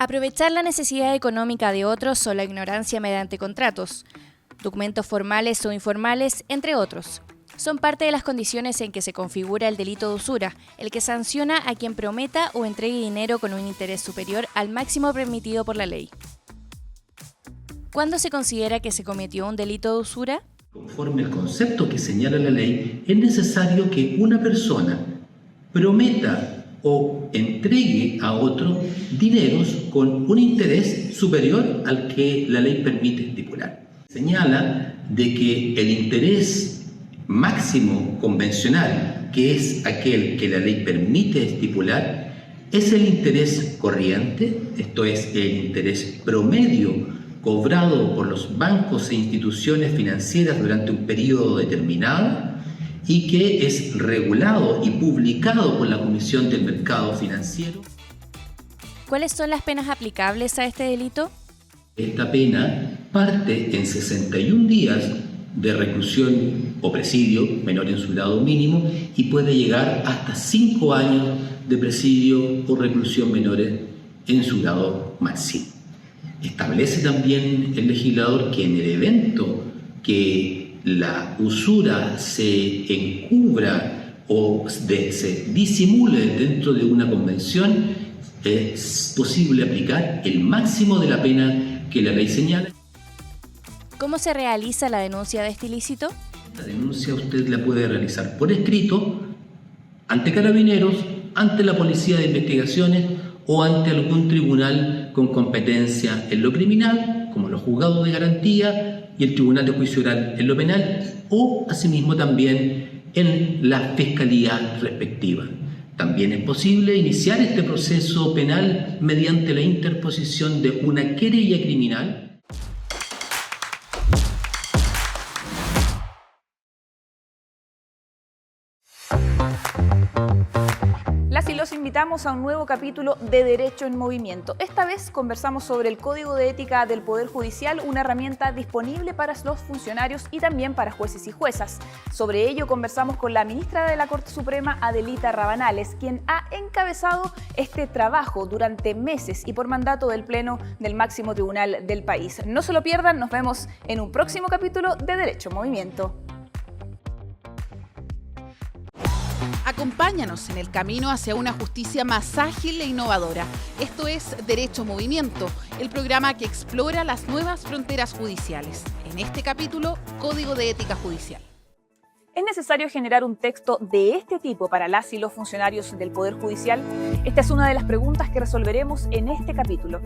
Aprovechar la necesidad económica de otros o la ignorancia mediante contratos, documentos formales o informales, entre otros. Son parte de las condiciones en que se configura el delito de usura, el que sanciona a quien prometa o entregue dinero con un interés superior al máximo permitido por la ley. ¿Cuándo se considera que se cometió un delito de usura? Conforme al concepto que señala la ley, es necesario que una persona prometa o entregue a otro dineros con un interés superior al que la ley permite estipular. Señala de que el interés máximo convencional, que es aquel que la ley permite estipular, es el interés corriente, esto es el interés promedio cobrado por los bancos e instituciones financieras durante un periodo determinado y que es regulado y publicado por la Comisión del Mercado Financiero. ¿Cuáles son las penas aplicables a este delito? Esta pena parte en 61 días de reclusión o presidio menor en su grado mínimo y puede llegar hasta 5 años de presidio o reclusión menores en su grado máximo. Establece también el legislador que en el evento que la usura se encubra o se disimule dentro de una convención, es posible aplicar el máximo de la pena que la ley señala. ¿Cómo se realiza la denuncia de este ilícito? La denuncia usted la puede realizar por escrito, ante Carabineros, ante la Policía de Investigaciones o ante algún tribunal con competencia en lo criminal, como los juzgados de garantía y el Tribunal de Juicio Oral en lo penal, o asimismo también en la fiscalía respectiva. También es posible iniciar este proceso penal mediante la interposición de una querella criminal. Las y los invitamos a un nuevo capítulo de Derecho en Movimiento. Esta vez conversamos sobre el Código de Ética del Poder Judicial, una herramienta disponible para los funcionarios y también para jueces y juezas. Sobre ello conversamos con la ministra de la Corte Suprema, Adelita Rabanales, quien ha encabezado este trabajo durante meses y por mandato del Pleno del máximo tribunal del país. No se lo pierdan, nos vemos en un próximo capítulo de Derecho en Movimiento. Acompáñanos en el camino hacia una justicia más ágil e innovadora. Esto es Derecho Movimiento, el programa que explora las nuevas fronteras judiciales. En este capítulo, Código de Ética Judicial. ¿Es necesario generar un texto de este tipo para las y los funcionarios del Poder Judicial? Esta es una de las preguntas que resolveremos en este capítulo.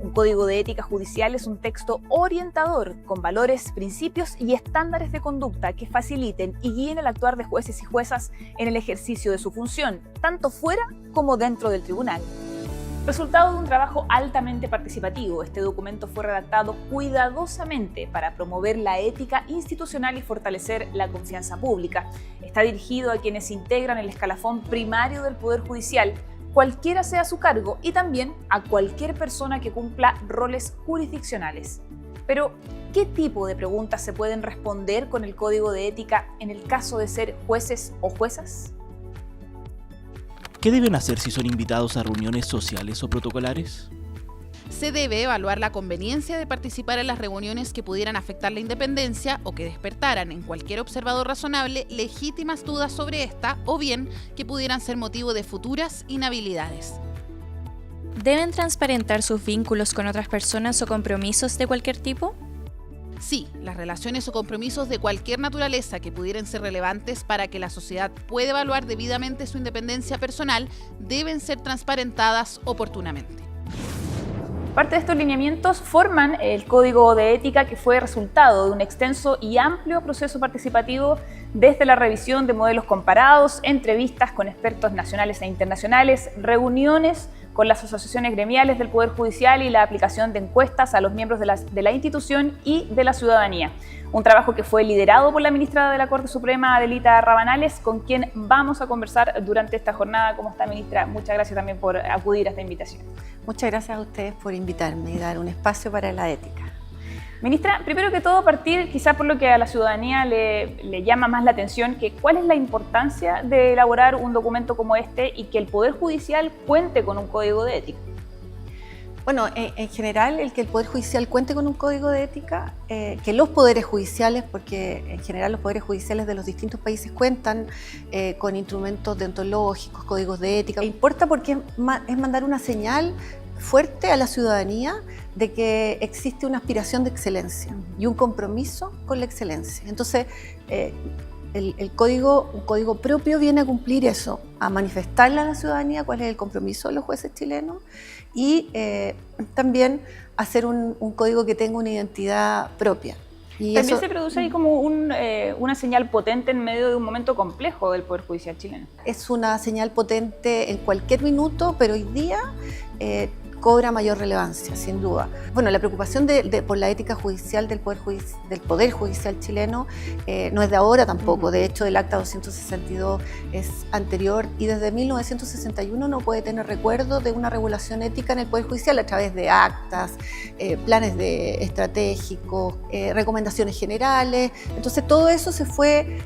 Un código de ética judicial es un texto orientador con valores, principios y estándares de conducta que faciliten y guíen el actuar de jueces y juezas en el ejercicio de su función, tanto fuera como dentro del tribunal. Resultado de un trabajo altamente participativo, este documento fue redactado cuidadosamente para promover la ética institucional y fortalecer la confianza pública. Está dirigido a quienes integran el escalafón primario del Poder Judicial, cualquiera sea su cargo, y también a cualquier persona que cumpla roles jurisdiccionales. Pero, ¿qué tipo de preguntas se pueden responder con el Código de Ética en el caso de ser jueces o juezas? ¿Qué deben hacer si son invitados a reuniones sociales o protocolares? Se debe evaluar la conveniencia de participar en las reuniones que pudieran afectar la independencia o que despertaran en cualquier observador razonable legítimas dudas sobre esta o bien que pudieran ser motivo de futuras inhabilidades. ¿Deben transparentar sus vínculos con otras personas o compromisos de cualquier tipo? Sí, las relaciones o compromisos de cualquier naturaleza que pudieran ser relevantes para que la sociedad pueda evaluar debidamente su independencia personal deben ser transparentadas oportunamente. Parte de estos lineamientos forman el Código de Ética, que fue resultado de un extenso y amplio proceso participativo desde la revisión de modelos comparados, entrevistas con expertos nacionales e internacionales, reuniones con las asociaciones gremiales del Poder Judicial y la aplicación de encuestas a los miembros de la institución y de la ciudadanía. Un trabajo que fue liderado por la ministra de la Corte Suprema, Adelita Rabanales, con quien vamos a conversar durante esta jornada. ¿Cómo está, ministra? Muchas gracias también por acudir a esta invitación. Muchas gracias a ustedes por invitarme y dar un espacio para la ética. Ministra, primero que todo partir quizás por lo que a la ciudadanía le llama más la atención, que cuál es la importancia de elaborar un documento como este y que el Poder Judicial cuente con un código de ética. Bueno, en general, el que el Poder Judicial cuente con un código de ética, que los poderes judiciales, porque en general los poderes judiciales de los distintos países cuentan con instrumentos deontológicos, códigos de ética, importa porque es mandar una señal fuerte a la ciudadanía de que existe una aspiración de excelencia y un compromiso con la excelencia. Entonces, un código propio viene a cumplir eso, a manifestarle a la ciudadanía cuál es el compromiso de los jueces chilenos y también hacer un código que tenga una identidad propia. Y también eso se produce ahí como una señal potente en medio de un momento complejo del Poder Judicial chileno. es una señal potente en cualquier minuto, pero hoy día cobra mayor relevancia, sin duda. Bueno, la preocupación por la ética judicial del Poder Judicial chileno no es de ahora tampoco. De hecho, el Acta 262 es anterior y desde 1961 no puede tener recuerdo de una regulación ética en el Poder Judicial a través de actas, planes estratégicos, recomendaciones generales. Entonces, todo eso se fue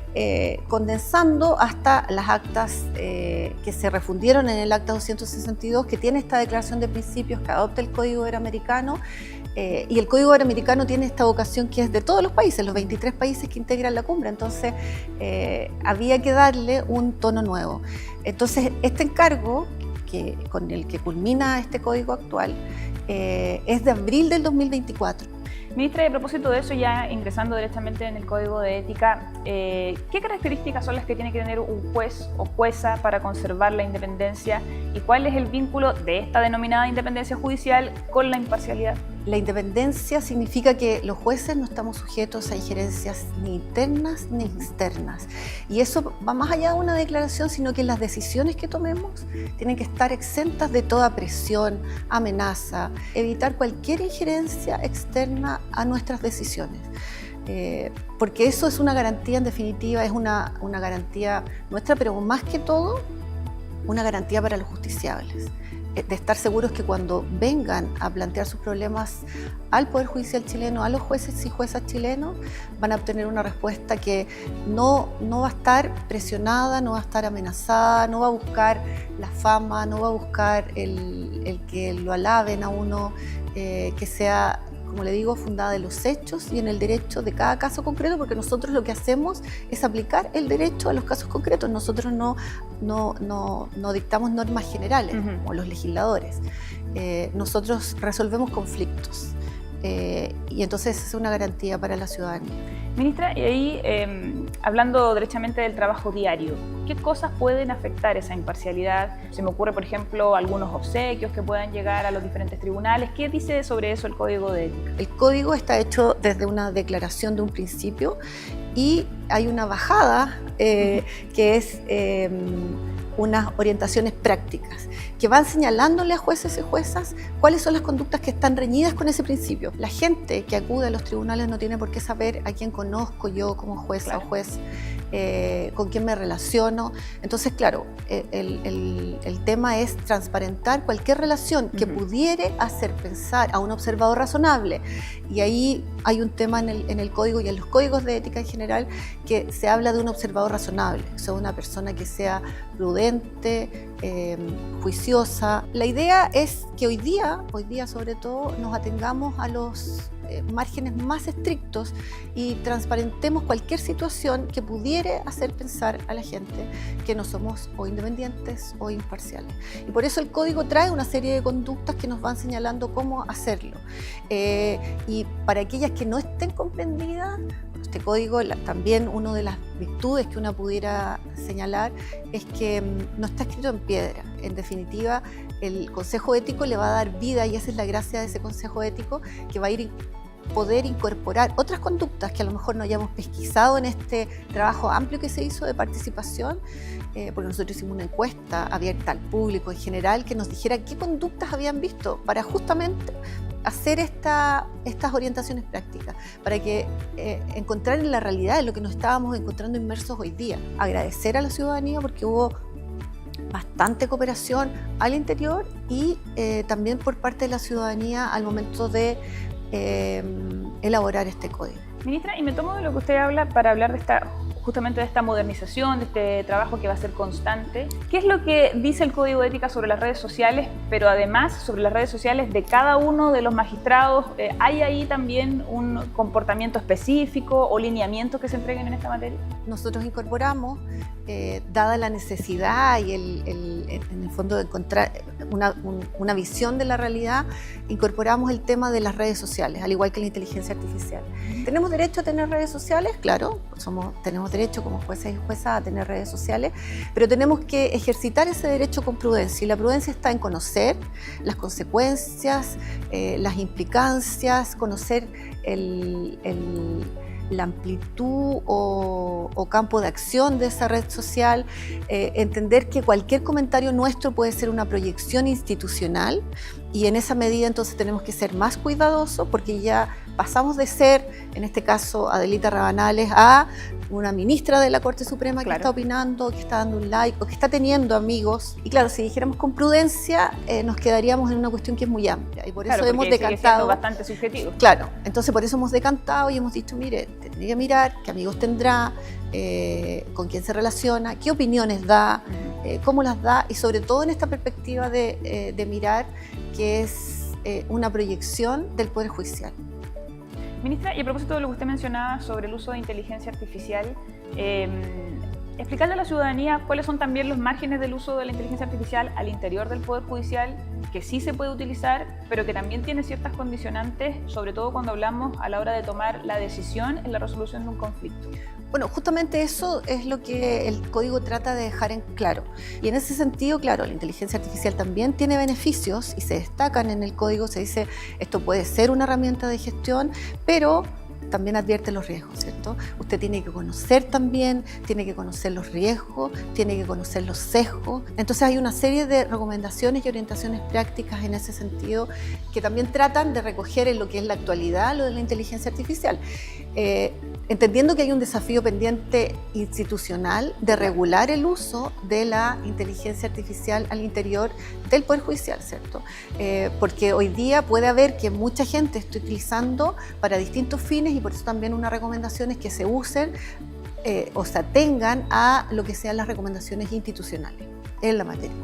condensando hasta las actas que se refundieron en el Acta 262, que tiene esta declaración de principios que adopta el Código Iberoamericano, y el Código Iberoamericano tiene esta vocación que es de todos los países, los 23 países que integran la cumbre. Entonces había que darle un tono nuevo. Entonces este encargo con el que culmina este código actual es de abril del 2024. Ministra, y a propósito de eso, ya ingresando directamente en el Código de Ética, ¿qué características son las que tiene que tener un juez o jueza para conservar la independencia y cuál es el vínculo de esta denominada independencia judicial con la imparcialidad? La independencia significa que los jueces no estamos sujetos a injerencias ni internas ni externas. Y eso va más allá de una declaración, sino que las decisiones que tomemos tienen que estar exentas de toda presión, amenaza, evitar cualquier injerencia externa a nuestras decisiones. Porque eso es una garantía, en definitiva, es una garantía nuestra, pero más que todo, una garantía para los justiciables. De estar seguros que cuando vengan a plantear sus problemas al Poder Judicial chileno, a los jueces y juezas chilenos, van a obtener una respuesta que no va a estar presionada, no va a estar amenazada, no va a buscar la fama, no va a buscar el que lo alaben a uno, que sea, como le digo, fundada en los hechos y en el derecho de cada caso concreto, porque nosotros lo que hacemos es aplicar el derecho a los casos concretos. Nosotros no dictamos normas generales, como los legisladores. Nosotros resolvemos conflictos y entonces es una garantía para la ciudadanía. Ministra, y ahí, hablando derechamente del trabajo diario, ¿qué cosas pueden afectar esa imparcialidad? Se me ocurre, por ejemplo, algunos obsequios que puedan llegar a los diferentes tribunales. ¿Qué dice sobre eso el Código de Ética? El Código está hecho desde una declaración de un principio y hay una bajada que es unas orientaciones prácticas que van señalándole a jueces y juezas cuáles son las conductas que están reñidas con ese principio. La gente que acude a los tribunales no tiene por qué saber a quién conozco yo como jueza o juez, con quién me relaciono. Entonces, claro, el tema es transparentar cualquier relación que pudiere hacer pensar a un observador razonable. Y ahí hay un tema en el código y en los códigos de ética en general que se habla de un observador razonable, o sea, una persona que sea prudente, juiciosa. La idea es que hoy día sobre todo, nos atengamos a los márgenes más estrictos y transparentemos cualquier situación que pudiera hacer pensar a la gente que no somos o independientes o imparciales. Y por eso el código trae una serie de conductas que nos van señalando cómo hacerlo. Y para aquellas que no estén comprendidas, este código, también una de las virtudes que uno pudiera señalar es que no está escrito en piedra. En definitiva, el Consejo Ético le va a dar vida, y esa es la gracia de ese Consejo Ético, que va a poder incorporar otras conductas que a lo mejor no hayamos pesquisado en este trabajo amplio que se hizo de participación, porque nosotros hicimos una encuesta abierta al público en general que nos dijera qué conductas habían visto para justamente hacer estas orientaciones prácticas, para que encontrar en la realidad en lo que nos estábamos encontrando inmersos hoy día. Agradecer a la ciudadanía porque hubo bastante cooperación al interior y también por parte de la ciudadanía al momento de elaborar este código. Ministra, y me tomo de lo que usted habla para hablar de esta justamente de esta modernización, de este trabajo que va a ser constante. ¿Qué es lo que dice el Código de Ética sobre las redes sociales, pero además sobre las redes sociales de cada uno de los magistrados? ¿Hay ahí también un comportamiento específico o lineamientos que se entreguen en esta materia? Nosotros incorporamos, dada la necesidad y en el fondo de encontrar una visión de la realidad, incorporamos el tema de las redes sociales, al igual que la inteligencia artificial. ¿Tenemos derecho a tener redes sociales? Claro, tenemos derecho como jueces y juezas a tener redes sociales, pero tenemos que ejercitar ese derecho con prudencia, y la prudencia está en conocer las consecuencias, las implicancias, conocer la amplitud o campo de acción de esa red social, entender que cualquier comentario nuestro puede ser una proyección institucional, y en esa medida entonces tenemos que ser más cuidadosos, porque ya pasamos de ser, en este caso Adelita Rabanales, a una ministra de la Corte Suprema que está opinando, que está dando un like o que está teniendo amigos. Y claro, si dijéramos con prudencia, nos quedaríamos en una cuestión que es muy amplia, y por eso hemos decantado. Sigue siendo bastante subjetivo. Claro, entonces por eso hemos decantado y hemos dicho, mire, tendría que mirar qué amigos tendrá, con quién se relaciona, qué opiniones da, cómo las da, y sobre todo en esta perspectiva de mirar que es una proyección del Poder Judicial. Ministra, y a propósito de lo que usted mencionaba sobre el uso de inteligencia artificial, explicarle a la ciudadanía cuáles son también los márgenes del uso de la inteligencia artificial al interior del Poder Judicial, que sí se puede utilizar, pero que también tiene ciertas condicionantes, sobre todo cuando hablamos a la hora de tomar la decisión en la resolución de un conflicto. Bueno, justamente eso es lo que el código trata de dejar en claro. Y en ese sentido, claro, la inteligencia artificial también tiene beneficios y se destacan en el código. Se dice, esto puede ser una herramienta de gestión, pero también advierte los riesgos, ¿cierto? Usted tiene que conocer también, tiene que conocer los riesgos, tiene que conocer los sesgos. Entonces hay una serie de recomendaciones y orientaciones prácticas en ese sentido que también tratan de recoger en lo que es la actualidad, lo de la inteligencia artificial. Entendiendo que hay un desafío pendiente institucional de regular el uso de la inteligencia artificial al interior del Poder Judicial, ¿cierto? Porque hoy día puede haber que mucha gente esté utilizando para distintos fines, y por eso también una recomendación es que se usen o se atengan a lo que sean las recomendaciones institucionales en la materia.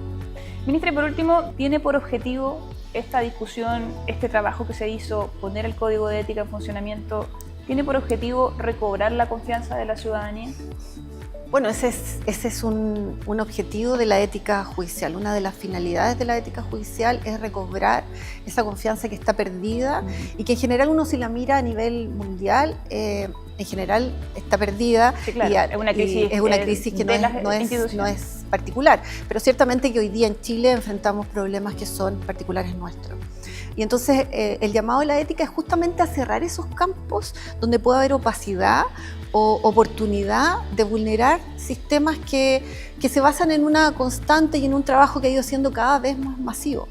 Ministra, y por último, ¿tiene por objetivo esta discusión, este trabajo que se hizo, poner el Código de Ética en funcionamiento, tiene por objetivo recobrar la confianza de la ciudadanía? Bueno, ese es un objetivo de la ética judicial. Una de las finalidades de la ética judicial es recobrar esa confianza que está perdida y que en general uno, si la mira a nivel mundial, en general está perdida. Sí, claro, es una crisis que no es particular, pero ciertamente que hoy día en Chile enfrentamos problemas que son particulares nuestros. Y entonces el llamado de la ética es justamente a cerrar esos campos donde puede haber opacidad o oportunidad de vulnerar sistemas que se basan en una constante y en un trabajo que ha ido siendo cada vez más masivo.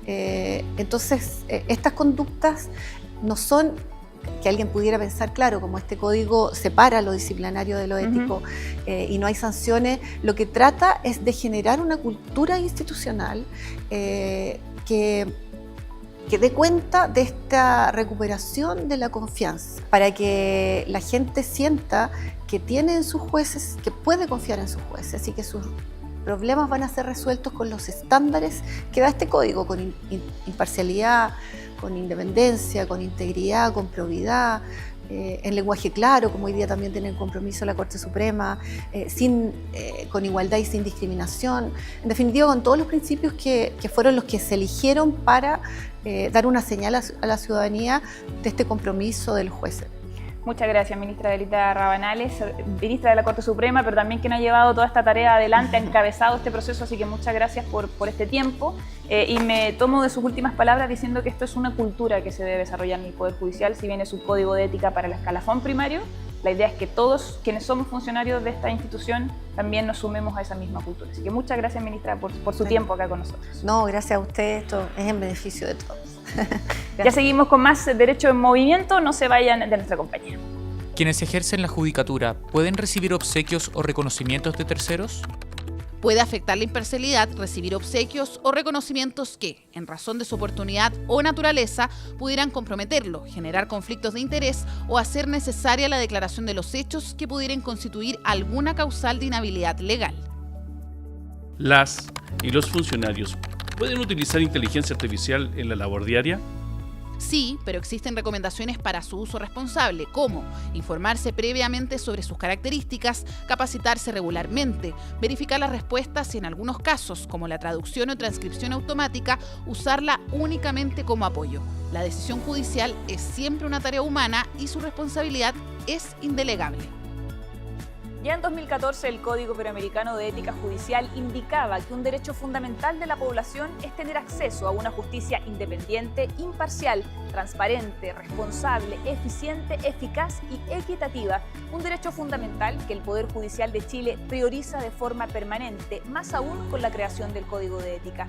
Entonces, estas conductas no son que alguien pudiera pensar, claro, como este código separa lo disciplinario de lo ético y no hay sanciones, lo que trata es de generar una cultura institucional que dé cuenta de esta recuperación de la confianza, para que la gente sienta que tiene en sus jueces, que puede confiar en sus jueces y que sus problemas van a ser resueltos con los estándares que da este código, con imparcialidad, con independencia, con integridad, con probidad, en lenguaje claro, como hoy día también tiene el compromiso de la Corte Suprema, con igualdad y sin discriminación, en definitiva con todos los principios que fueron los que se eligieron para dar una señal a la ciudadanía de este compromiso de los jueces. Muchas gracias, ministra Adelita Rabanales, ministra de la Corte Suprema, pero también quien ha llevado toda esta tarea adelante, ha encabezado este proceso, así que muchas gracias por este tiempo. Y me tomo de sus últimas palabras diciendo que esto es una cultura que se debe desarrollar en el Poder Judicial. Si bien es un código de ética para el escalafón primario, la idea es que todos quienes somos funcionarios de esta institución también nos sumemos a esa misma cultura. Así que muchas gracias, ministra, por su tiempo acá con nosotros. No, gracias a usted, esto es en beneficio de todos. Ya seguimos con más Derecho en Movimiento, no se vayan de nuestra compañía. ¿Quienes ejercen la judicatura pueden recibir obsequios o reconocimientos de terceros? Puede afectar la imparcialidad, recibir obsequios o reconocimientos que, en razón de su oportunidad o naturaleza, pudieran comprometerlo, generar conflictos de interés o hacer necesaria la declaración de los hechos que pudieran constituir alguna causal de inhabilidad legal. ¿Las y los funcionarios pueden utilizar inteligencia artificial en la labor diaria? Sí, pero existen recomendaciones para su uso responsable, como informarse previamente sobre sus características, capacitarse regularmente, verificar las respuestas y en algunos casos, como la traducción o transcripción automática, usarla únicamente como apoyo. La decisión judicial es siempre una tarea humana y su responsabilidad es indelegable. Ya en 2014, el Código Panamericano de Ética Judicial indicaba que un derecho fundamental de la población es tener acceso a una justicia independiente, imparcial, transparente, responsable, eficiente, eficaz y equitativa. Un derecho fundamental que el Poder Judicial de Chile prioriza de forma permanente, más aún con la creación del Código de Ética.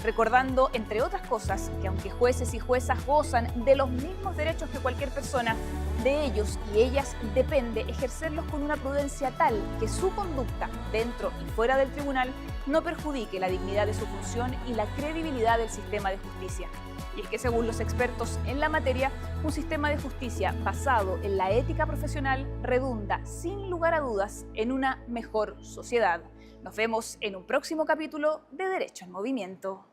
Recordando, entre otras cosas, que aunque jueces y juezas gozan de los mismos derechos que cualquier persona, de ellos y ellas depende ejercerlos con una prudencia tal que su conducta, dentro y fuera del tribunal, no perjudique la dignidad de su función y la credibilidad del sistema de justicia. Y es que, según los expertos en la materia, un sistema de justicia basado en la ética profesional redunda, sin lugar a dudas, en una mejor sociedad. Nos vemos en un próximo capítulo de Derecho en Movimiento.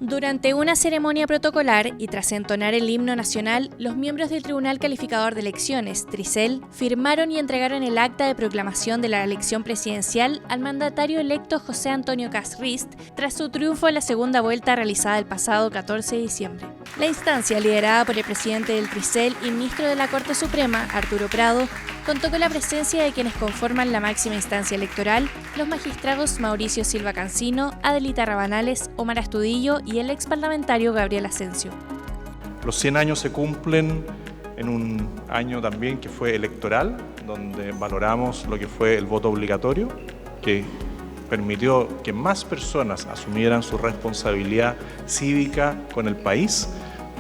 Durante una ceremonia protocolar y tras entonar el himno nacional, los miembros del Tribunal Calificador de Elecciones, TRICEL, firmaron y entregaron el acta de proclamación de la elección presidencial al mandatario electo José Antonio Kast Rist tras su triunfo en la segunda vuelta realizada el pasado 14 de diciembre. La instancia, liderada por el presidente del TRICEL y ministro de la Corte Suprema, Arturo Prado, contó con la presencia de quienes conforman la máxima instancia electoral, los magistrados Mauricio Silva Cancino, Adelita Rabanales, Omar Astudillo y el exparlamentario Gabriel Asensio. Los 100 años se cumplen en un año también que fue electoral, donde valoramos lo que fue el voto obligatorio, que permitió que más personas asumieran su responsabilidad cívica con el país.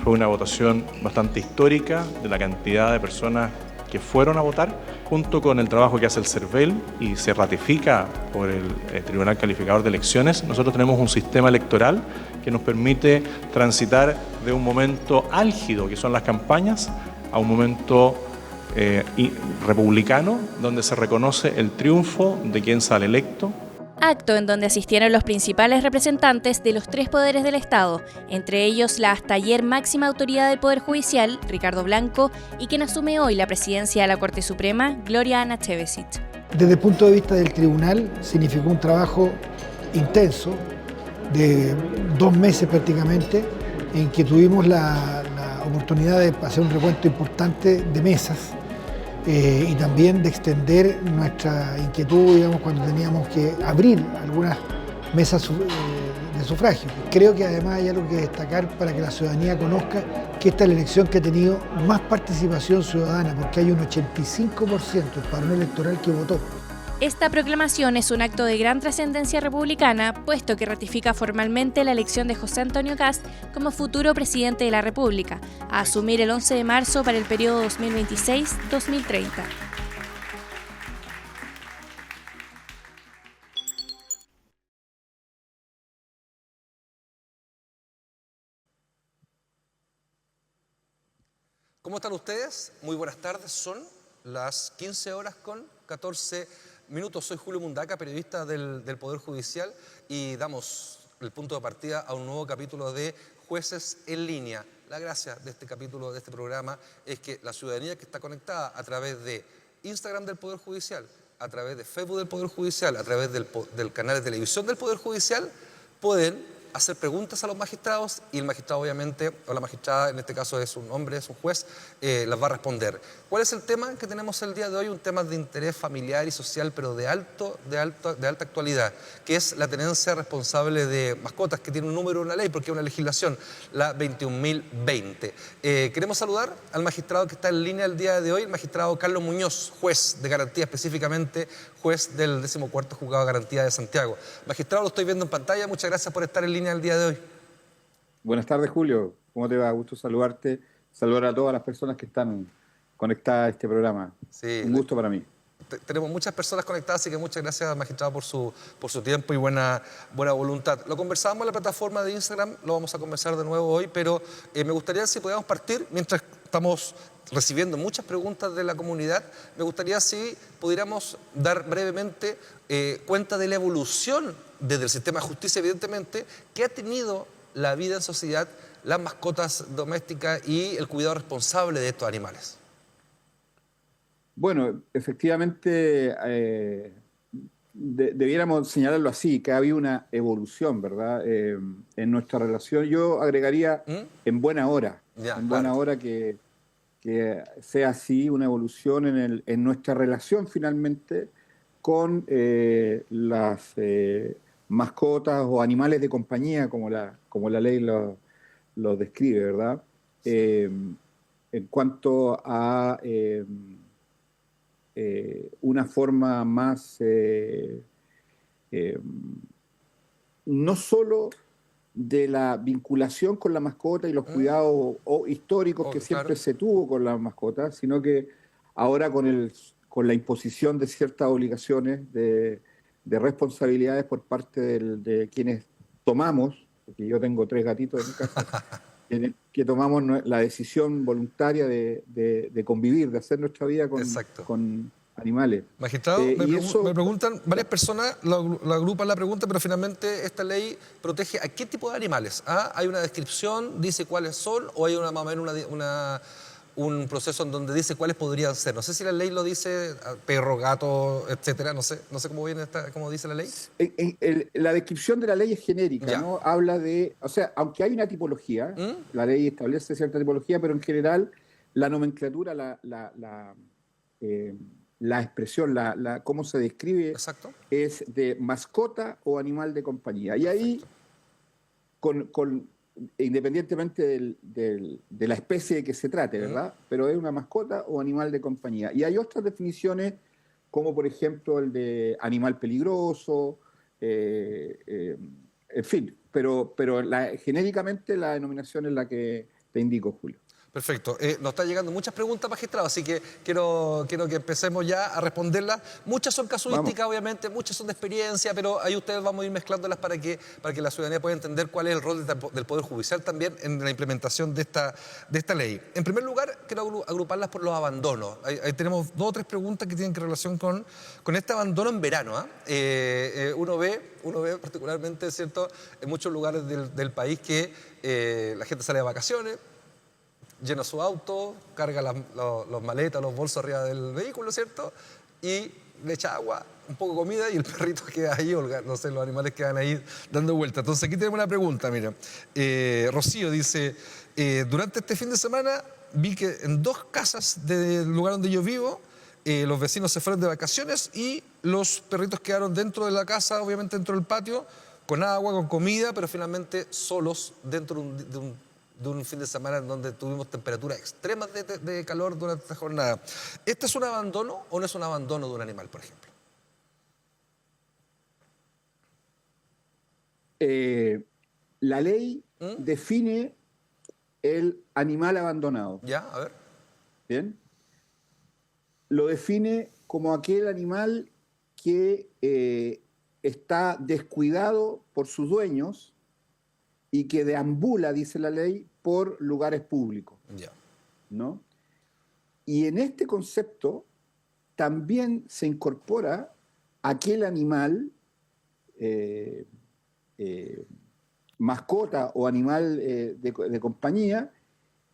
Fue una votación bastante histórica de la cantidad de personas que fueron a votar, junto con el trabajo que hace el CERVEL y se ratifica por el Tribunal Calificador de Elecciones. Nosotros tenemos un sistema electoral que nos permite transitar de un momento álgido, que son las campañas, a un momento republicano, donde se reconoce el triunfo de quien sale electo. Acto en donde asistieron los principales representantes de los tres poderes del Estado, entre ellos la hasta ayer máxima autoridad del Poder Judicial, Ricardo Blanco, y quien asume hoy la presidencia de la Corte Suprema, Gloria Ana Chevesic. Desde el punto de vista del tribunal, significó un trabajo intenso, de 2 meses prácticamente, en que tuvimos la oportunidad de hacer un recuento importante de mesas, y también de extender nuestra inquietud, digamos, cuando teníamos que abrir algunas mesas de sufragio. Creo que además hay algo que destacar para que la ciudadanía conozca que esta es la elección que ha tenido más participación ciudadana, porque hay un 85% del padrón electoral que votó. Esta proclamación es un acto de gran trascendencia republicana, puesto que ratifica formalmente la elección de José Antonio Kast como futuro presidente de la República, a asumir el 11 de marzo para el periodo 2026-2030. ¿Cómo están ustedes? Muy buenas tardes, son las 15 horas con 14 minutos. Soy Julio Mundaca, periodista del Poder Judicial, y damos el punto de partida a un nuevo capítulo de Jueces en Línea. La gracia de este capítulo, de este programa, es que la ciudadanía que está conectada a través de Instagram del Poder Judicial, a través de Facebook del Poder Judicial, a través del canal de televisión del Poder Judicial, pueden hacer preguntas a los magistrados y el magistrado obviamente, o la magistrada, en este caso es un hombre, es un juez, las va a responder. ¿Cuál es el tema que tenemos el día de hoy? Un tema de interés familiar y social, pero de alta actualidad, que es la tenencia responsable de mascotas, que tiene un número en la ley, porque es una legislación, la 21.020. Queremos saludar al magistrado que está en línea el día de hoy, el magistrado Carlos Muñoz, juez de garantía, específicamente juez del 14º Juzgado de Garantía de Santiago. Magistrado, lo estoy viendo en pantalla, muchas gracias por estar en línea el día de hoy. Buenas tardes, Julio. ¿Cómo te va? Gusto saludarte. Saludar a todas las personas que están conectadas a este programa. Sí, un gusto para mí. Tenemos muchas personas conectadas, así que muchas gracias, magistrado, por su tiempo y buena voluntad. Lo conversábamos en la plataforma de Instagram, lo vamos a conversar de nuevo hoy, pero me gustaría, si pudiéramos partir, mientras estamos recibiendo muchas preguntas de la comunidad, me gustaría si pudiéramos dar brevemente cuenta de la evolución desde el sistema de justicia, evidentemente, que ha tenido la vida en sociedad, las mascotas domésticas y el cuidado responsable de estos animales. Bueno, efectivamente, debiéramos señalarlo así, que ha habido una evolución, ¿verdad? En nuestra relación. Yo agregaría en buena hora, buena hora que sea así, una evolución en nuestra relación finalmente con las mascotas o animales de compañía, como la ley lo describe, ¿verdad? En cuanto a una forma más, no solo de la vinculación con la mascota y los cuidados históricos que siempre se tuvo con las mascotas, sino que ahora con la imposición de ciertas obligaciones, de responsabilidades por parte de quienes tomamos, porque yo tengo 3 gatitos en mi casa, que tomamos la decisión voluntaria de convivir, de hacer nuestra vida con animales. Magistrado, me preguntan, varias personas lo agrupan la pregunta, pero finalmente esta ley protege a qué tipo de animales. ¿Hay una descripción, dice cuáles son, o hay más o menos un proceso en donde dice cuáles podrían ser? No sé si la ley lo dice, perro, gato, etcétera, no sé cómo dice la ley. La descripción de la ley es genérica, ¿no? Habla de, o sea, aunque hay una tipología, la ley establece cierta tipología, pero en general la nomenclatura, la expresión, cómo se describe, es de mascota o animal de compañía. Y ahí, independientemente de la especie de que se trate, ¿verdad? Pero es una mascota o animal de compañía. Y hay otras definiciones, como por ejemplo el de animal peligroso, en fin, pero genéricamente la denominación es la que te indico, Julio. Perfecto. Nos están llegando muchas preguntas, magistrado, así que quiero que empecemos ya a responderlas. Muchas son casuísticas, obviamente, muchas son de experiencia, pero ahí ustedes vamos a ir mezclándolas para que la ciudadanía pueda entender cuál es el rol del Poder Judicial también en la implementación de esta ley. En primer lugar, quiero agruparlas por los abandonos. Ahí tenemos 2 o 3 preguntas que tienen relación con este abandono en verano. Uno ve particularmente, ¿cierto?, en muchos lugares del país que la gente sale de vacaciones, llena su auto, carga las maletas, los bolsos arriba del vehículo, ¿cierto? Y le echa agua, un poco de comida y el perrito queda ahí, no sé, los animales quedan ahí dando vueltas. Entonces aquí tenemos una pregunta, mira. Rocío dice, durante este fin de semana vi que en 2 casas del lugar donde yo vivo, los vecinos se fueron de vacaciones y los perritos quedaron dentro de la casa, obviamente dentro del patio, con agua, con comida, pero finalmente solos dentro de un fin de semana en donde tuvimos temperaturas extremas de calor durante esta jornada. ¿Este es un abandono o no es un abandono de un animal, por ejemplo? La ley define el animal abandonado. Ya, a ver. Bien. Lo define como aquel animal que está descuidado por sus dueños y que deambula, dice la ley, por lugares públicos, ¿no? Y en este concepto también se incorpora aquel animal, mascota o animal de compañía,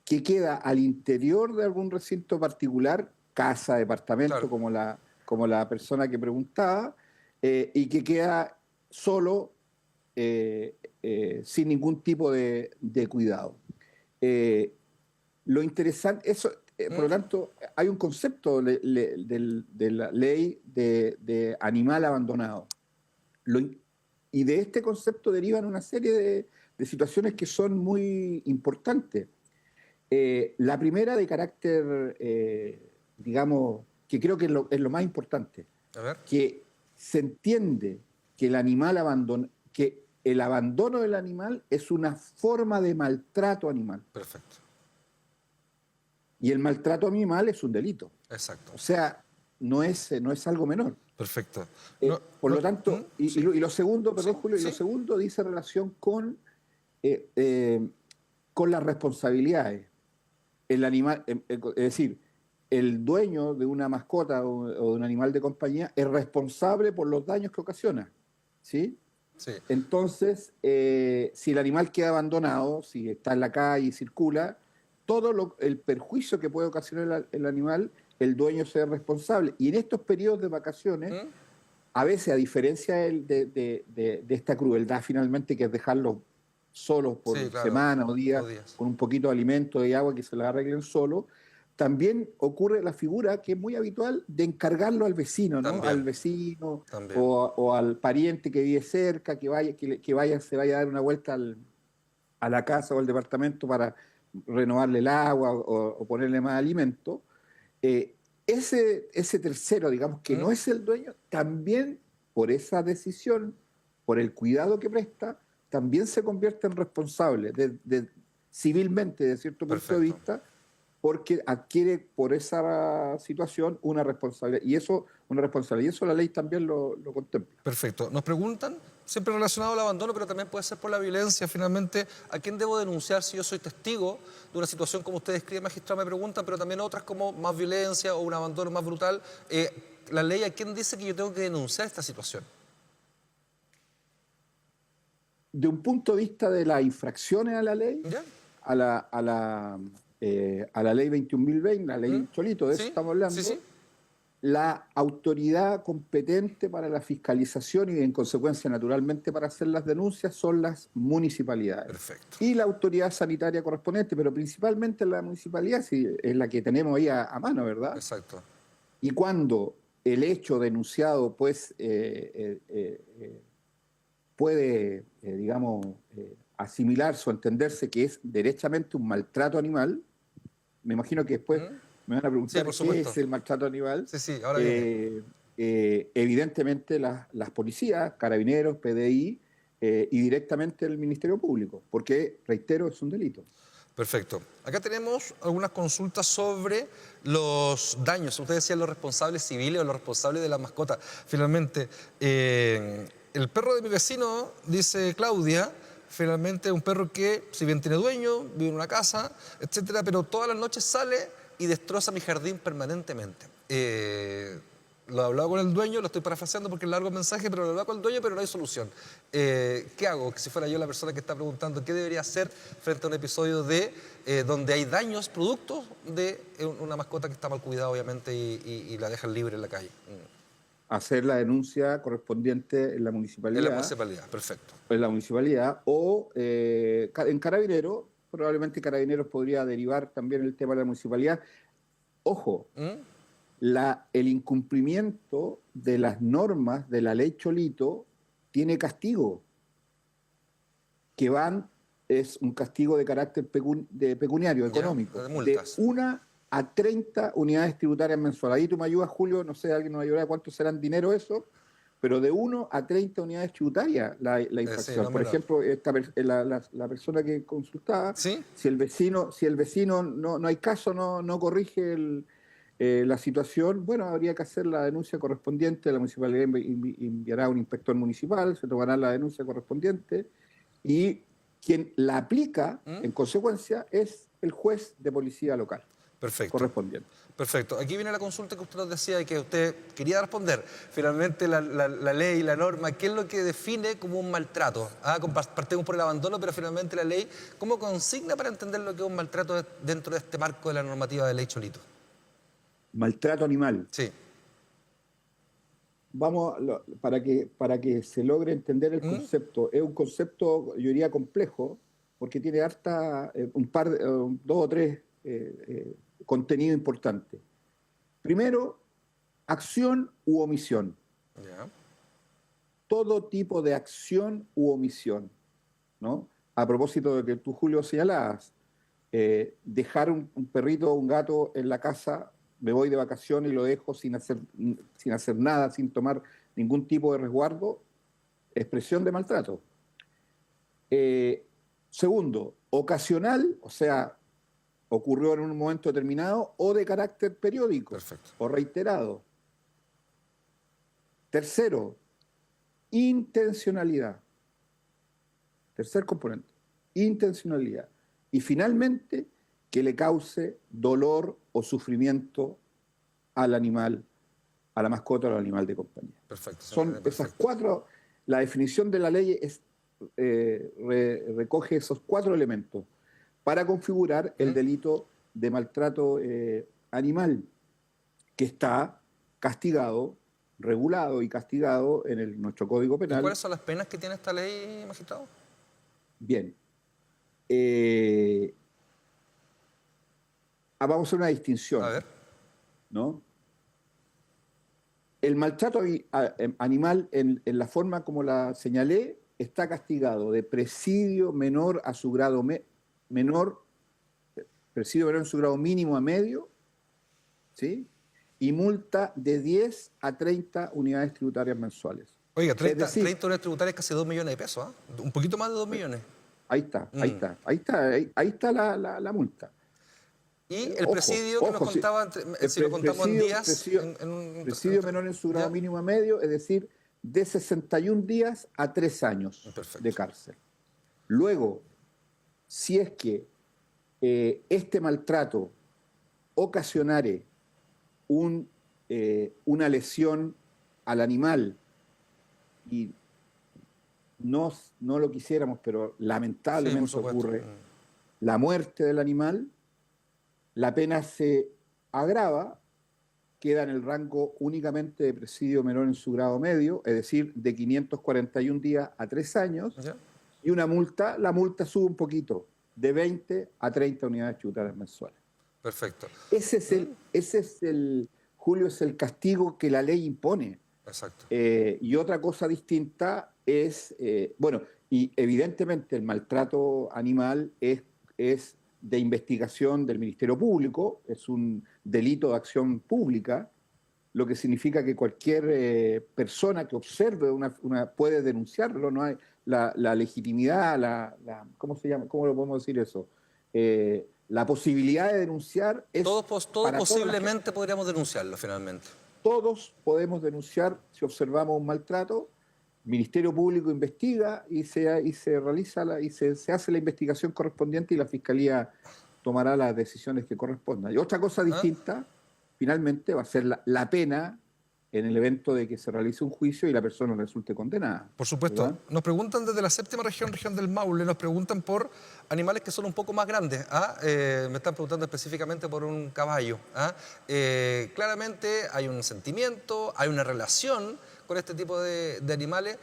que queda al interior de algún recinto particular, casa, departamento, como la persona que preguntaba, y que queda solo sin ningún tipo de cuidado. Lo interesante, por lo tanto, hay un concepto de la ley de animal abandonado. Y de este concepto derivan una serie de situaciones que son muy importantes. La primera de carácter, digamos, que creo que es lo más importante, que se entiende que que el abandono del animal es una forma de maltrato animal. Perfecto. Y el maltrato animal es un delito. Exacto. O sea, no es algo menor. Perfecto. Por lo tanto, lo segundo, perdón, Julio, y lo segundo dice relación con las responsabilidades. El animal, es decir, el dueño de una mascota o de un animal de compañía es responsable por los daños que ocasiona, ¿sí? Sí. Entonces, si el animal queda abandonado, si está en la calle y circula, todo el perjuicio que puede ocasionar el animal, el dueño sea responsable. Y en estos periodos de vacaciones, a veces, a diferencia de esta crueldad finalmente, que es dejarlos solos por semanas o días, con un poquito de alimento y agua que se las arreglen solos, también ocurre la figura que es muy habitual de encargarlo al vecino, ¿no? Al vecino o al pariente que vive cerca, se vaya a dar una vuelta a la casa o al departamento para renovarle el agua o ponerle más alimento. Ese tercero, digamos, que no es el dueño, también por esa decisión, por el cuidado que presta, también se convierte en responsable civilmente, de cierto punto de vista, porque adquiere por esa situación una responsabilidad. Y eso la ley también lo contempla. Perfecto. Nos preguntan, siempre relacionado al abandono, pero también puede ser por la violencia, finalmente, ¿a quién debo denunciar si yo soy testigo de una situación como usted describe, magistrado? Me preguntan, pero también otras como más violencia o un abandono más brutal. La ley, ¿a quién dice que yo tengo que denunciar esta situación? De un punto de vista de las infracciones a la ley, a la ley 21.020, la ley Cholito, de eso estamos hablando, la autoridad competente para la fiscalización y en consecuencia naturalmente para hacer las denuncias son las municipalidades. Perfecto. Y la autoridad sanitaria correspondiente, pero principalmente la municipalidad, es la que tenemos ahí a mano, ¿verdad? Exacto. Y cuando el hecho denunciado pues puede, digamos, asimilarse o entenderse que es derechamente un maltrato animal, me imagino que después me van a preguntar qué es el maltrato animal. Ahora evidentemente las policías, carabineros, PDI y directamente el Ministerio Público, porque, reitero, es un delito. Perfecto. Acá tenemos algunas consultas sobre los daños. Usted decía los responsables civiles o los responsables de las mascotas. Finalmente, el perro de mi vecino, dice Claudia, finalmente es un perro que, si bien tiene dueño, vive en una casa, etcétera, pero todas las noches sale y destroza mi jardín permanentemente. Lo he hablado con el dueño, lo estoy parafraseando porque es largo el mensaje, pero lo he hablado con el dueño, pero no hay solución. ¿Qué hago? Si fuera yo la persona que está preguntando, ¿qué debería hacer frente a un episodio donde hay daños producto de una mascota que está mal cuidada, obviamente, y la dejan libre en la calle? Hacer la denuncia correspondiente en la municipalidad. En la municipalidad, perfecto. En la municipalidad o en Carabineros, probablemente Carabineros podría derivar también el tema de la municipalidad. Ojo, el incumplimiento de las normas de la ley Cholito tiene castigo, es un castigo de carácter pecuniario, económico, de multas. De 1 a 30 unidades tributarias mensuales. Ahí tú me ayudas, Julio, no sé, alguien nos ayudará cuánto serán dinero eso, pero de 1 a 30 unidades tributarias la infracción. Por ejemplo, la persona que consultaba, si el vecino no hay caso, no corrige la situación, bueno, habría que hacer la denuncia correspondiente, la municipalidad enviará a un inspector municipal, se tomará la denuncia correspondiente y quien la aplica, en consecuencia, es el juez de policía local. Perfecto. Correspondiente. Perfecto. Aquí viene la consulta que usted nos decía y que usted quería responder. Finalmente, la ley, la norma, ¿qué es lo que define como un maltrato? Partimos por el abandono, pero finalmente la ley, ¿cómo consigna para entender lo que es un maltrato dentro de este marco de la normativa de ley Cholito? Maltrato animal. Sí. para que se logre entender el concepto. Es un concepto, yo diría, complejo, porque tiene dos o tres contenidos importantes. Primero, acción u omisión. Ya. Todo tipo de acción u omisión, ¿no? A propósito de que tú, Julio, señalabas, dejar un perrito o un gato en la casa, me voy de vacaciones y lo dejo sin hacer nada, sin tomar ningún tipo de resguardo, expresión de maltrato. Segundo, ocasional, o sea, ocurrió en un momento determinado, o de carácter periódico. Perfecto. O reiterado. Tercero, intencionalidad. Tercer componente, intencionalidad. Y finalmente, que le cause dolor o sufrimiento al animal, a la mascota o al animal de compañía. Perfecto. Son esas cuatro, la definición de la ley recoge esos cuatro elementos para configurar el delito de maltrato animal, que está castigado, regulado y castigado en nuestro Código Penal. ¿Y cuáles son las penas que tiene esta ley, magistrado? Bien. Vamos a hacer una distinción. A ver. ¿No? El maltrato animal, en la forma como la señalé, está castigado de presidio menor a su grado presidio menor en su grado mínimo a medio, ¿sí? Y multa de 10 a 30 unidades tributarias mensuales. Oiga, 30 decir, unidades tributarias, casi 2 millones de pesos, ¿eh? Un poquito más de 2 millones. Ahí está la multa. Y el presidio que nos contaba, si lo contamos en días... Presidio menor en su grado mínimo a medio, es decir, de 61 días a 3 años de cárcel. Luego, si es que este maltrato ocasionare una lesión al animal, y no lo quisiéramos, pero lamentablemente ocurre, la muerte del animal, la pena se agrava, queda en el rango únicamente de presidio menor en su grado medio, es decir, de 541 días a 3 años, y la multa sube un poquito, de 20 a 30 unidades tributarias mensuales. Perfecto. Ese es el, Julio, es el castigo que la ley impone. Exacto. Y otra cosa distinta es, y evidentemente el maltrato animal es de investigación del Ministerio Público, es un delito de acción pública, lo que significa que cualquier persona que observe puede denunciarlo, no hay la legitimidad, ¿cómo se llama? ¿Cómo lo podemos decir eso? La posibilidad de denunciar es... Todos posiblemente podríamos denunciarlo finalmente. Todos podemos denunciar si observamos un maltrato. El Ministerio Público investiga y se hace la investigación correspondiente y la Fiscalía tomará las decisiones que correspondan. Y otra cosa distinta, finalmente, va a ser la pena en el evento de que se realice un juicio y la persona resulte condenada. Por supuesto. ¿Verdad? Nos preguntan desde la séptima región del Maule, nos preguntan por animales que son un poco más grandes. Me están preguntando específicamente por un caballo. Claramente hay un sentimiento, hay una relación con este tipo de animales.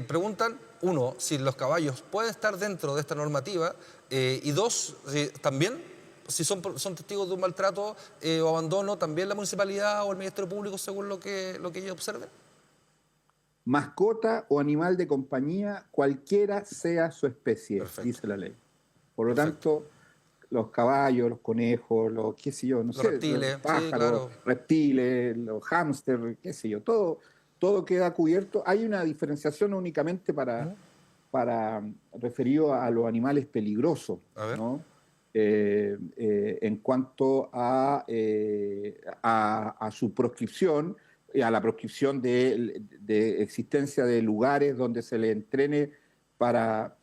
Preguntan, uno, si los caballos pueden estar dentro de esta normativa, y dos, también, si son testigos de un maltrato o abandono, también la municipalidad o el Ministerio Público, según lo que ellos observen. Mascota o animal de compañía, cualquiera sea su especie, Perfecto. Dice la ley. Por lo tanto, los caballos, los conejos, los reptiles, los pájaros, reptiles, los hámsters, todo queda cubierto. Hay una diferenciación únicamente para referido a los animales peligrosos, ¿no? En cuanto a su proscripción, a la proscripción de existencia de lugares donde se le entrene para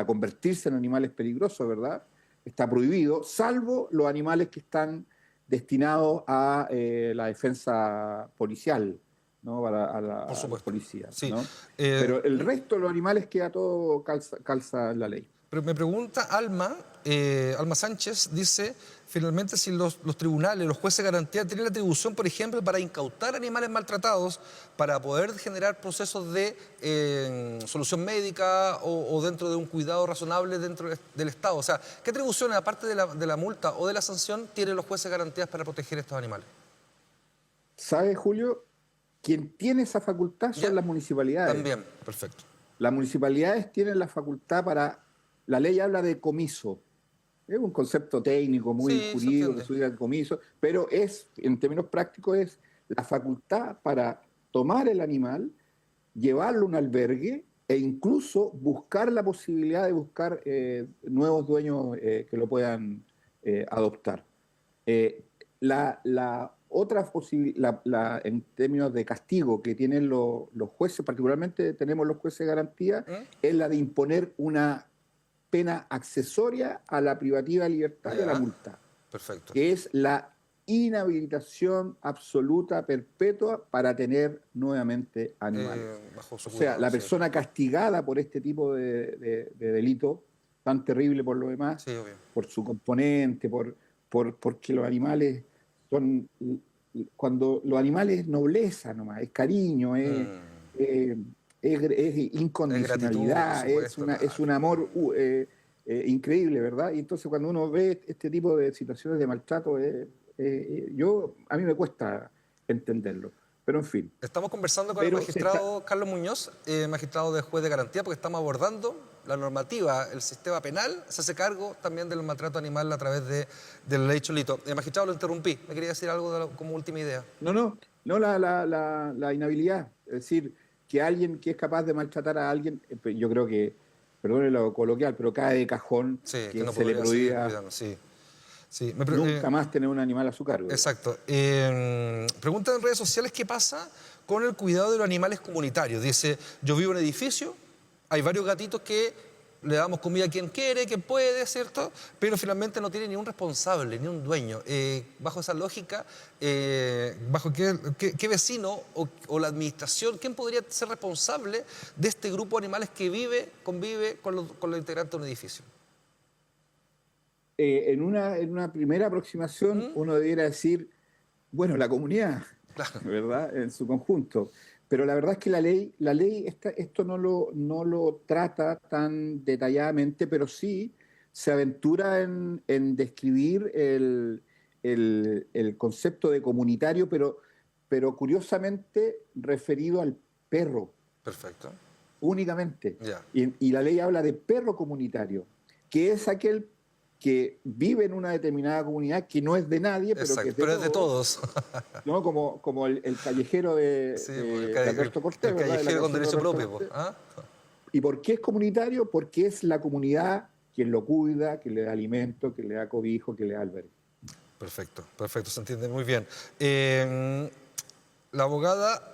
convertirse en animales peligrosos, ¿verdad? Está prohibido, salvo los animales que están destinados a la defensa policial, ¿no? A la policía. Sí. ¿no? Pero el resto de los animales queda todo calza en la ley. Pero me pregunta Alma Sánchez, dice, finalmente si los tribunales, los jueces de garantía tienen la atribución, por ejemplo, para incautar animales maltratados, para poder generar procesos de solución médica o dentro de un cuidado razonable dentro del Estado. O sea, ¿qué atribuciones, aparte de la multa o de la sanción, tienen los jueces de garantías para proteger estos animales? ¿Sabe, Julio? Quien tiene esa facultad son las municipalidades. También, perfecto. Las municipalidades tienen la facultad para... La ley habla de comiso. Es un concepto técnico, muy jurídico, que se diga comiso, pero en términos prácticos, es la facultad para tomar el animal, llevarlo a un albergue e incluso buscar la posibilidad de buscar nuevos dueños que lo puedan adoptar. La otra posibilidad, en términos de castigo que tienen los jueces, particularmente tenemos los jueces de garantía, es la de imponer una pena accesoria a la privativa de libertad y a la multa. Perfecto. Que es la inhabilitación absoluta perpetua para tener nuevamente animales. O sea, la persona castigada por este tipo de delito, tan terrible por lo demás, por su componente, porque los animales son... Cuando los animales es nobleza nomás, es cariño, es incondicionalidad, es un amor increíble, ¿verdad? Y entonces cuando uno ve este tipo de situaciones de maltrato, a mí me cuesta entenderlo, pero en fin. Estamos conversando con el magistrado Carlos Muñoz, magistrado de juez de garantía, porque estamos abordando la normativa, el sistema penal se hace cargo también del maltrato animal a través de la ley Cholito. Magistrado, lo interrumpí, me quería decir algo como última idea. No, la inhabilidad, es decir, que alguien que es capaz de maltratar a alguien, yo creo que, perdone lo coloquial, pero cae de cajón que no se le prohíba nunca más tener un animal a su cargo. Exacto. Preguntan en redes sociales qué pasa con el cuidado de los animales comunitarios. Dice, yo vivo en un edificio, hay varios gatitos que le damos comida a quien quiere, quien puede, ¿cierto? Pero finalmente no tiene ni un responsable, ni un dueño. Bajo esa lógica, ¿bajo qué vecino o la administración, quién podría ser responsable de este grupo de animales que convive con los integrantes de un edificio? En una primera aproximación uno debiera decir, bueno, la comunidad, ¿verdad? En su conjunto. Pero la verdad es que la ley esto no lo trata tan detalladamente, pero sí se aventura en describir el concepto de comunitario, pero curiosamente referido al perro. Perfecto. Únicamente. Yeah. Y la ley habla de perro comunitario, que es aquel que vive en una determinada comunidad que no es de nadie, pero que es de todos. ¿No? Como el callejero de Alberto Cortés. El callejero con derecho propio. ¿Y por qué es comunitario? Porque es la comunidad quien lo cuida, que le da alimento, que le da cobijo, que le da albergue. Perfecto, se entiende muy bien. La abogada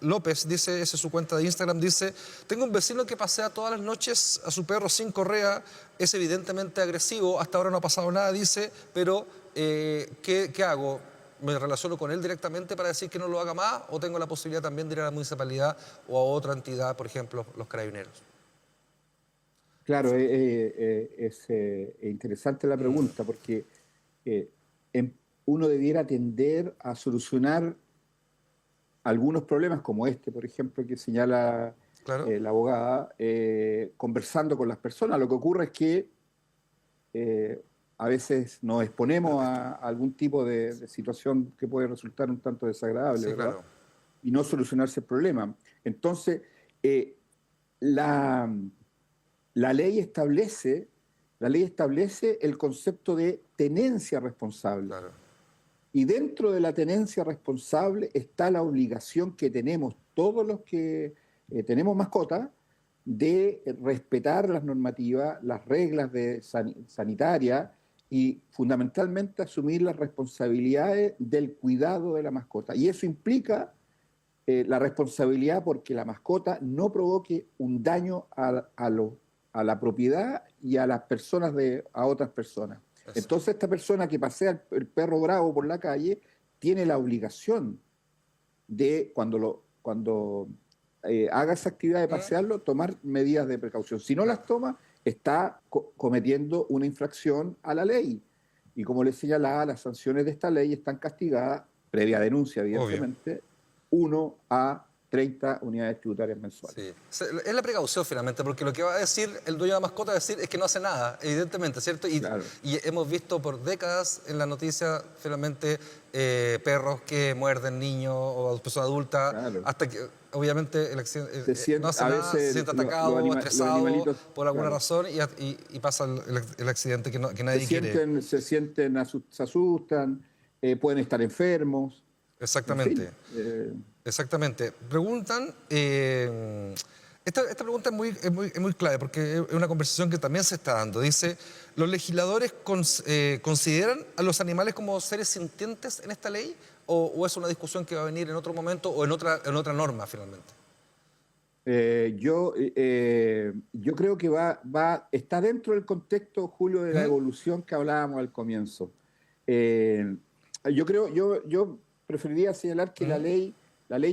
López dice, esa es su cuenta de Instagram, dice, tengo un vecino que pasea todas las noches a su perro sin correa, es evidentemente agresivo, hasta ahora no ha pasado nada, dice, pero ¿qué hago? ¿Me relaciono con él directamente para decir que no lo haga más o tengo la posibilidad también de ir a la municipalidad o a otra entidad, por ejemplo, los carabineros? Claro, es interesante la pregunta porque uno debiera tender a solucionar algunos problemas como este, por ejemplo, que señala la abogada, conversando con las personas. Lo que ocurre es que a veces nos exponemos a algún tipo de situación que puede resultar un tanto desagradable, ¿verdad? Claro. Y no solucionarse el problema. Entonces, la ley establece el concepto de tenencia responsable. Claro. Y dentro de la tenencia responsable está la obligación que tenemos todos los que tenemos mascotas de respetar las normativas, las reglas sanitarias y fundamentalmente asumir las responsabilidades del cuidado de la mascota. Y eso implica la responsabilidad porque la mascota no provoque un daño a la propiedad y a las personas a otras personas. Entonces esta persona que pasea el perro bravo por la calle tiene la obligación de, cuando haga esa actividad de pasearlo, tomar medidas de precaución. Si no las toma, está cometiendo una infracción a la ley. Y como les señalaba, las sanciones de esta ley están castigadas, previa denuncia, evidentemente, 1 a 30 unidades tributarias mensuales. Sí. Es la precaución finalmente, porque lo que va a decir el dueño de la mascota es que no hace nada, evidentemente, ¿cierto? Y hemos visto por décadas en la noticia finalmente perros que muerden niños o personas adultas, hasta que obviamente el accidente no hace nada, se siente atacado, estresado por alguna razón y pasa el accidente que nadie quiere. Se asustan, pueden estar enfermos. Exactamente. En fin, exactamente. Preguntan, esta pregunta es muy clave porque es una conversación que también se está dando. Dice, ¿los legisladores consideran a los animales como seres sintientes en esta ley o es una discusión que va a venir en otro momento o en otra norma finalmente? Yo creo que está dentro del contexto, Julio, de la evolución que hablábamos al comienzo. Yo preferiría señalar que la ley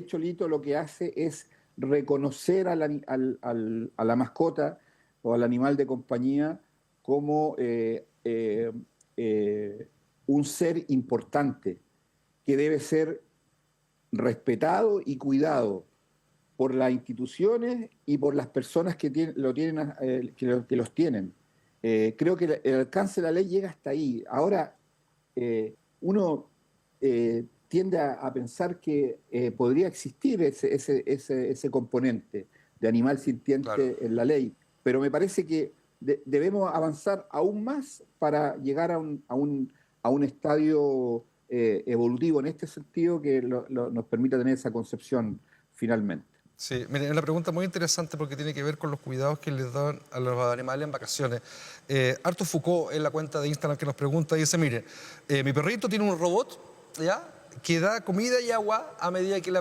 Cholito lo que hace es reconocer a la mascota o al animal de compañía como un ser importante que debe ser respetado y cuidado por las instituciones y por las personas que los tienen. Creo que el alcance de la ley llega hasta ahí. Ahora, uno tiende a pensar que podría existir ese componente de animal sintiente en la ley, pero me parece que debemos avanzar aún más para llegar a un estadio evolutivo en este sentido que nos permita tener esa concepción finalmente. Sí, miren, es una pregunta muy interesante porque tiene que ver con los cuidados que les dan a los animales en vacaciones. Arthur Foucault, en la cuenta de Instagram que nos pregunta, dice, mire, mi perrito tiene un robot, ¿ya?, que da comida y agua a medida que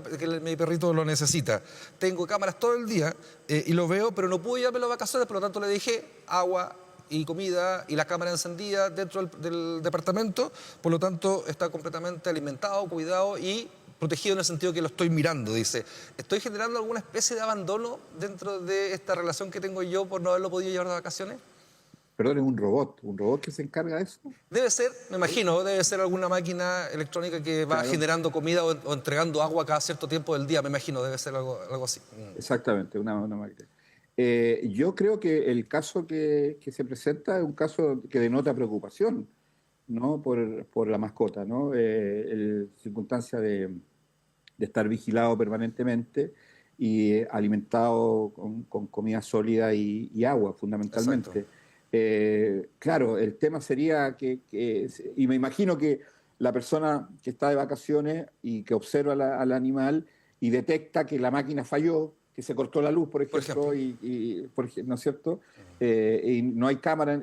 mi perrito lo necesita. Tengo cámaras todo el día y lo veo, pero no pude llevarme las vacaciones, por lo tanto le dejé agua y comida y la cámara encendida dentro del departamento, por lo tanto está completamente alimentado, cuidado y protegido en el sentido que lo estoy mirando, dice. ¿Estoy generando alguna especie de abandono dentro de esta relación que tengo yo por no haberlo podido llevar de vacaciones? Perdón, es un robot que se encarga de eso. Debe ser, me imagino, debe ser alguna máquina electrónica que va generando comida o entregando agua cada cierto tiempo del día, me imagino, debe ser algo así. Exactamente, una máquina. Yo creo que el caso que se presenta es un caso que denota preocupación, ¿no?, por la mascota, ¿no? Circunstancia de estar vigilado permanentemente y alimentado con comida sólida y agua, fundamentalmente. Exacto. Claro, el tema sería y me imagino que la persona que está de vacaciones y que observa al animal y detecta que la máquina falló, que se cortó la luz, por ejemplo. ¿No es cierto? Y no hay cámara,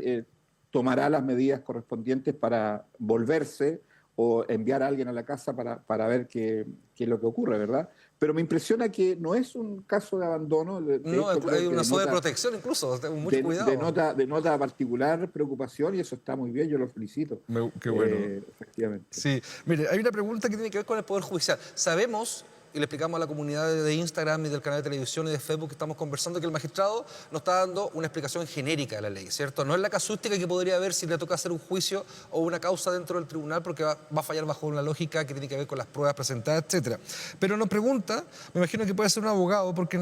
tomará las medidas correspondientes para volverse o enviar a alguien a la casa para ver qué es lo que ocurre, ¿verdad? Pero me impresiona que no es un caso de abandono. No, hay una zona de protección incluso, mucho cuidado. Denota particular preocupación y eso está muy bien, yo lo felicito. Qué bueno. Efectivamente. Sí, mire, hay una pregunta que tiene que ver con el Poder Judicial. Sabemos, y le explicamos a la comunidad de Instagram y del canal de televisión y de Facebook que estamos conversando, que el magistrado nos está dando una explicación genérica de la ley, ¿cierto? No es la casuística que podría haber si le toca hacer un juicio o una causa dentro del tribunal porque va a fallar bajo una lógica que tiene que ver con las pruebas presentadas, etcétera. Pero nos pregunta, me imagino que puede ser un abogado porque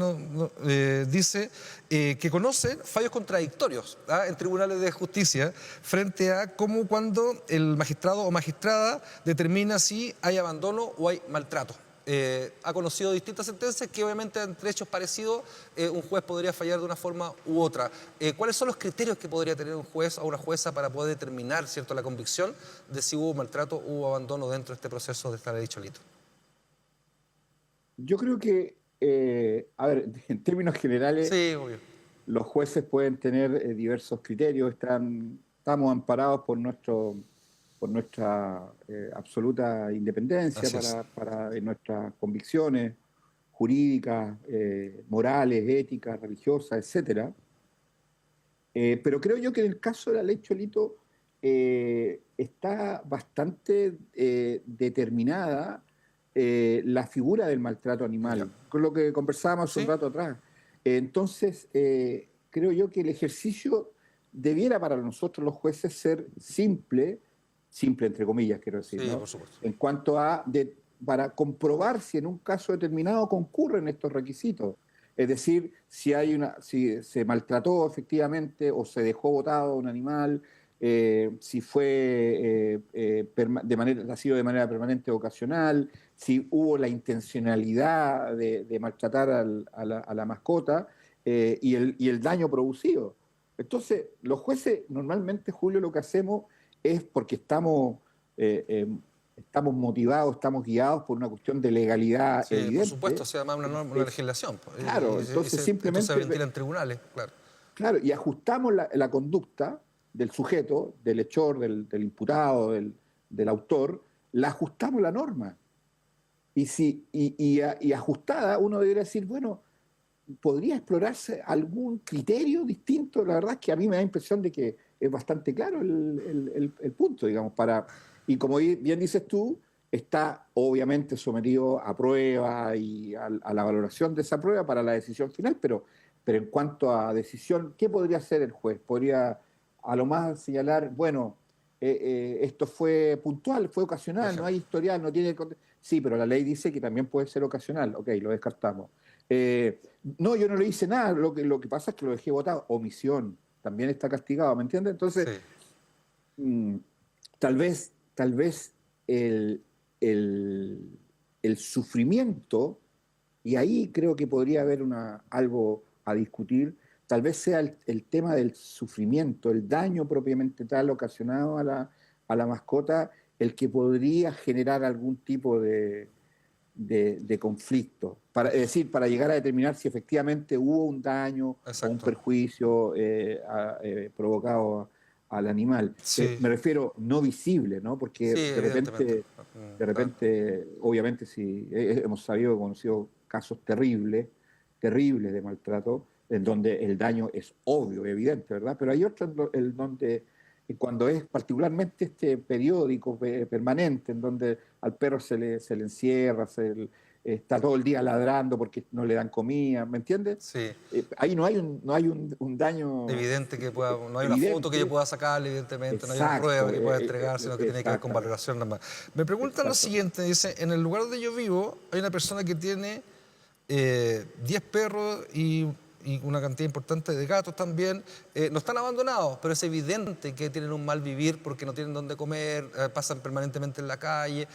dice que conoce fallos contradictorios en tribunales de justicia frente a cómo cuando el magistrado o magistrada determina si hay abandono o hay maltrato. Ha conocido distintas sentencias que obviamente entre hechos parecidos un juez podría fallar de una forma u otra. ¿Cuáles son los criterios que podría tener un juez o una jueza para poder determinar, ¿cierto?, la convicción de si hubo maltrato o hubo abandono dentro de este proceso de esta ley Cholito? Yo creo que, en términos generales, sí, obvio, los jueces pueden tener diversos criterios, estamos amparados por nuestra absoluta independencia para nuestras convicciones jurídicas, morales, éticas, religiosas, etc. Pero creo yo que en el caso de la ley Cholito está bastante determinada la figura del maltrato animal, con lo que conversábamos un rato atrás. Entonces, creo yo que el ejercicio debiera para nosotros los jueces ser simple entre comillas quiero decir, sí, ¿no? por supuesto. En cuanto a para comprobar si en un caso determinado concurren estos requisitos. Es decir, si se maltrató efectivamente o se dejó botado un animal, si fue ha sido de manera permanente o ocasional, si hubo la intencionalidad de maltratar a la mascota y el daño producido. Entonces, los jueces normalmente, Julio, lo que hacemos es porque estamos motivados, estamos guiados por una cuestión de legalidad evidente. Por supuesto, se llama una legislación. Claro, entonces simplemente se ventila en tribunales, claro. Claro, y ajustamos la conducta del sujeto, del hechor, del imputado, del autor, la ajustamos a la norma. Y ajustada, uno debería decir, bueno, ¿podría explorarse algún criterio distinto? La verdad es que a mí me da impresión de que es bastante claro el punto, digamos, y como bien dices tú, está obviamente sometido a prueba y a la valoración de esa prueba para la decisión final, pero en cuanto a decisión, ¿qué podría hacer el juez? Podría a lo más señalar, bueno, esto fue puntual, fue ocasional, no hay historial, no tiene... Sí, pero la ley dice que también puede ser ocasional, ok, lo descartamos. No, yo no le hice nada, lo que pasa es que lo dejé votado, omisión, también está castigado, ¿me entiendes? Entonces, tal vez el sufrimiento, y ahí creo que podría haber algo a discutir, tal vez sea el tema del sufrimiento, el daño propiamente tal ocasionado a la mascota, el que podría generar algún tipo de conflicto. Es decir, para llegar a determinar si efectivamente hubo un daño o un perjuicio provocado al animal. Sí. Me refiero no visible, ¿no? Porque de repente, obviamente, sí, hemos conocido casos terribles de maltrato, en donde el daño es obvio, evidente, ¿verdad? Pero hay otros en donde, cuando es particularmente periódico, permanente, en donde al perro se le encierra, está todo el día ladrando porque no le dan comida, ¿me entiendes? Sí. Ahí no hay un daño evidente no hay una foto que yo pueda sacarle, evidentemente, no hay una prueba que pueda entregar, sino que tiene que ver con valoración nada más. Me preguntan lo siguiente, dice, en el lugar donde yo vivo hay una persona que tiene 10 perros y una cantidad importante de gatos también, no están abandonados, pero es evidente que tienen un mal vivir porque no tienen dónde comer, pasan permanentemente en la calle.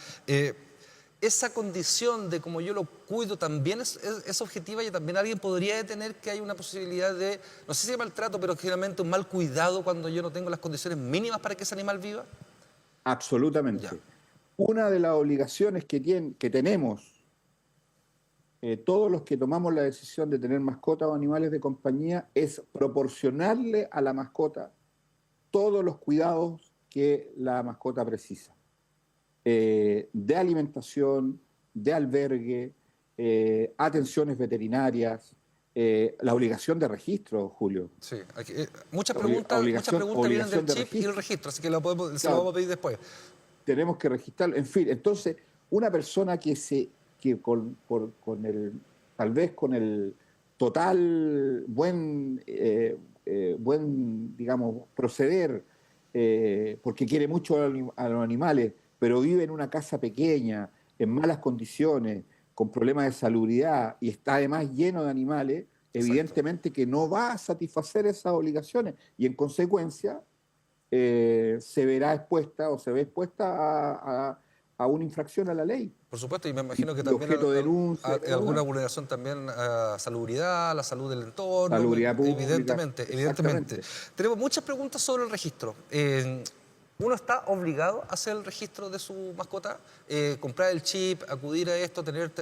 Esa condición de como yo lo cuido también es objetiva y también alguien podría detener que hay una posibilidad de, no sé si de maltrato, pero generalmente un mal cuidado cuando yo no tengo las condiciones mínimas para que ese animal viva. Absolutamente. Ya. Una de las obligaciones que tenemos todos los que tomamos la decisión de tener mascotas o animales de compañía es proporcionarle a la mascota todos los cuidados que la mascota precisa. De alimentación, de albergue, atenciones veterinarias, la obligación de registro, Julio. Sí, muchas preguntas vienen del chip y el registro, así que se lo vamos a pedir después. Tenemos que registrarlo. En fin, entonces, una persona que tal vez con el total buen digamos, proceder, porque quiere mucho a los animales, pero vive en una casa pequeña, en malas condiciones, con problemas de salubridad y está además lleno de animales, evidentemente que no va a satisfacer esas obligaciones y en consecuencia se ve expuesta a una infracción a la ley. Por supuesto, y me imagino que también alguna vulneración también a salubridad, a la salud del entorno. Salubridad pública. Evidentemente. Tenemos muchas preguntas sobre el registro. ¿Uno está obligado a hacer el registro de su mascota? ¿Comprar el chip, acudir a esto, tener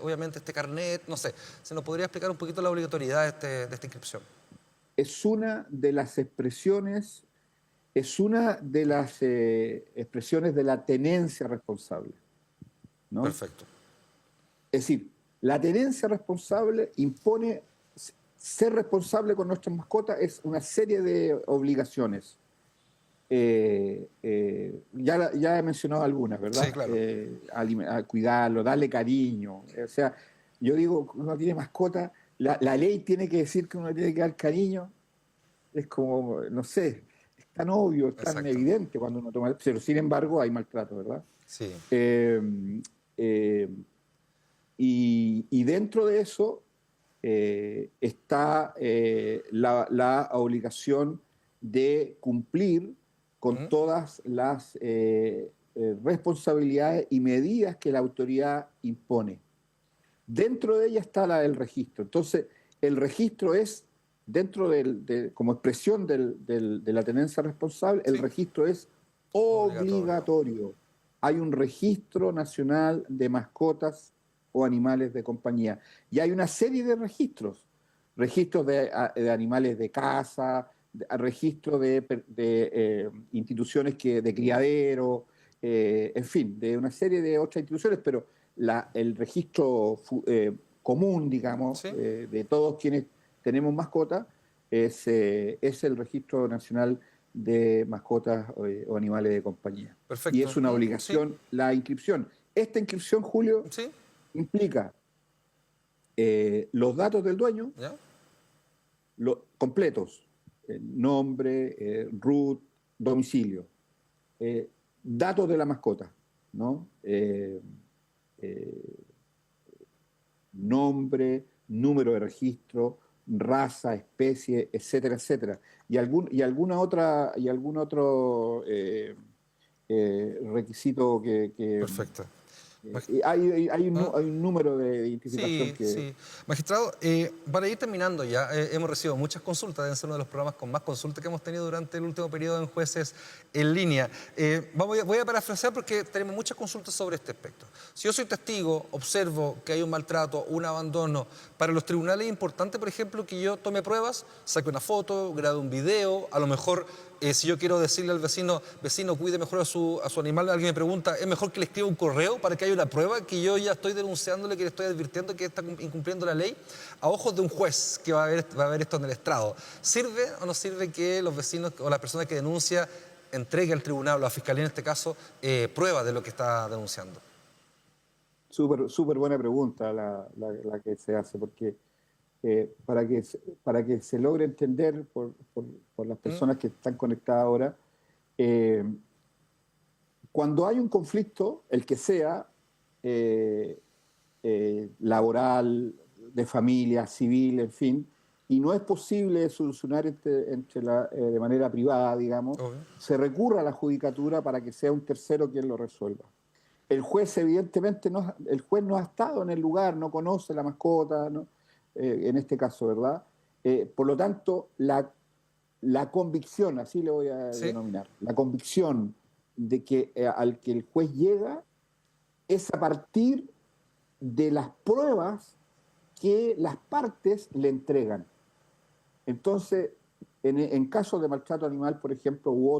obviamente este carnet? No sé, ¿se nos podría explicar un poquito la obligatoriedad de esta inscripción? Es una de las expresiones de la tenencia responsable, ¿no? Perfecto. Es decir, la tenencia responsable impone ser responsable con nuestras mascotas, es una serie de obligaciones. Ya he mencionado algunas, ¿verdad? Sí, claro. A cuidarlo, darle cariño. O sea, yo digo, uno tiene mascota, la ley tiene que decir que uno tiene que dar cariño. es como, no sé, es tan obvio, es tan evidente cuando uno toma, pero sin embargo hay maltrato, ¿verdad? Sí. Y dentro de eso está la obligación de cumplir con todas las responsabilidades y medidas que la autoridad impone. Dentro de ella está la del registro. Entonces, el registro es, dentro como expresión de la tenencia responsable, el registro es obligatorio. Hay un registro nacional de mascotas o animales de compañía. Y hay una serie de registros de animales de casa, registros de instituciones de criadero, en fin, de una serie de otras instituciones, pero el registro común, digamos, de todos quienes tenemos mascotas, es el Registro Nacional de Mascotas o Animales de Compañía. Perfecto. Y es una obligación la inscripción. Esta inscripción, Julio, implica los datos del dueño, completos, nombre, root, domicilio, datos de la mascota, ¿no? Nombre, número de registro, raza, especie, etcétera, etcétera. Y algún otro requisito que Perfecto. Hay un número de identificación que... Sí. Magistrado, para ir terminando ya, hemos recibido muchas consultas, deben ser uno de los programas con más consultas que hemos tenido durante el último periodo en Jueces en Línea. Voy a parafrasear porque tenemos muchas consultas sobre este aspecto. Si yo soy testigo, observo que hay un maltrato, un abandono, para los tribunales es importante, por ejemplo, que yo tome pruebas, saque una foto, grabe un video, a lo mejor... si yo quiero decirle al vecino, cuide mejor a su animal, alguien me pregunta, ¿es mejor que le escriba un correo para que haya una prueba que yo ya estoy denunciándole, que le estoy advirtiendo que está incumpliendo la ley? A ojos de un juez que va a ver esto en el estrado, ¿sirve o no sirve que los vecinos o las personas que denuncia entregue al tribunal o a la fiscalía en este caso prueba de lo que está denunciando? Súper buena pregunta la que se hace, porque para que se logre entender por las personas que están conectadas ahora, cuando hay un conflicto, el que sea, laboral, de familia, civil, en fin, y no es posible solucionar de manera privada, digamos, se recurre a la judicatura para que sea un tercero quien lo resuelva. El juez, evidentemente, no ha estado en el lugar, no conoce la mascota, ¿no? En este caso, ¿verdad? Por lo tanto, la convicción, así le voy a denominar, la convicción de que al que el juez llega es a partir de las pruebas que las partes le entregan. Entonces, en casos de maltrato animal, por ejemplo, u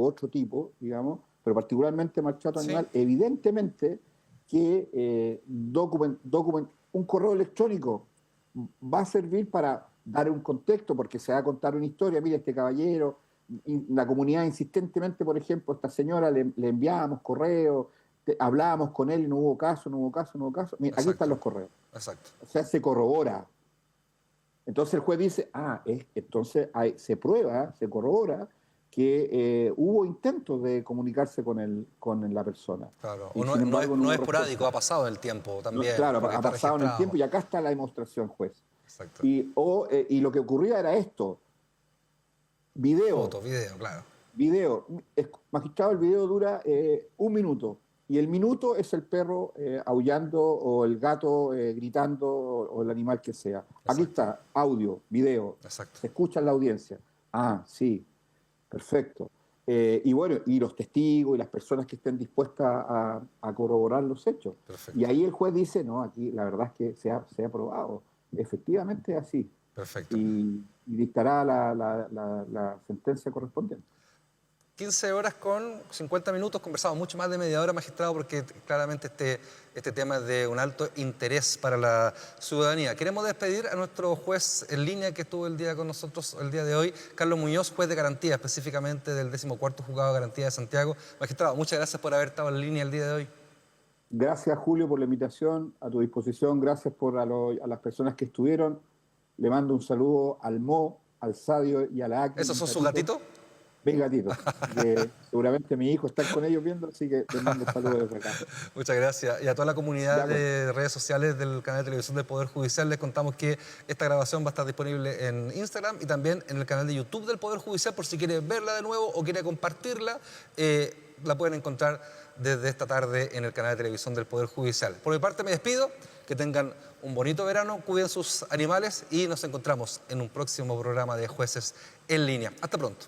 otro tipo, digamos, pero particularmente maltrato animal, evidentemente que un correo electrónico va a servir para dar un contexto, porque se va a contar una historia. Mira, este caballero, la comunidad insistentemente, por ejemplo, a esta señora le enviábamos correos, hablábamos con él y no hubo caso. Mira, aquí están los correos. Exacto. O sea, se corrobora. Entonces el juez dice, entonces se prueba, se corrobora que hubo intentos de comunicarse con la persona. Claro, y no es esporádico, ha pasado el tiempo también. Claro, ha pasado en el tiempo y acá está la demostración, juez. Exacto. Y lo que ocurría era esto. Video. Foto, video, claro. Video. Magistrado, el video dura 1 minuto. Y el minuto es el perro aullando o el gato gritando o el animal que sea. Exacto. Aquí está, audio, video. Exacto. Se escucha en la audiencia. Sí, perfecto. Y bueno, y los testigos y las personas que estén dispuestas a corroborar los hechos. Perfecto. Y ahí el juez dice, no, aquí la verdad es que se ha probado. Efectivamente es así. Perfecto. Y dictará la sentencia correspondiente. 15 horas con 50 minutos, conversamos mucho más de media hora, magistrado, porque claramente este tema es de un alto interés para la ciudadanía. Queremos despedir a nuestro juez en línea que estuvo el día con nosotros el día de hoy, Carlos Muñoz, juez de garantía, específicamente del 14º Juzgado de Garantía de Santiago. Magistrado, muchas gracias por haber estado en línea el día de hoy. Gracias, Julio, por la invitación, a tu disposición. Gracias a las personas que estuvieron. Le mando un saludo al Mo, al Sadio y a la Acme. ¿Esos son sus gatitos? Mis gatitos. Seguramente mis hijos están con ellos viendo, así que les mando saludos desde acá. Muchas gracias. Y a toda la comunidad de redes sociales del canal de televisión del Poder Judicial les contamos que esta grabación va a estar disponible en Instagram y también en el canal de YouTube del Poder Judicial por si quiere verla de nuevo o quiere compartirla. La pueden encontrar desde esta tarde en el canal de televisión del Poder Judicial. Por mi parte me despido, que tengan un bonito verano, cuiden sus animales y nos encontramos en un próximo programa de Jueces en Línea. Hasta pronto.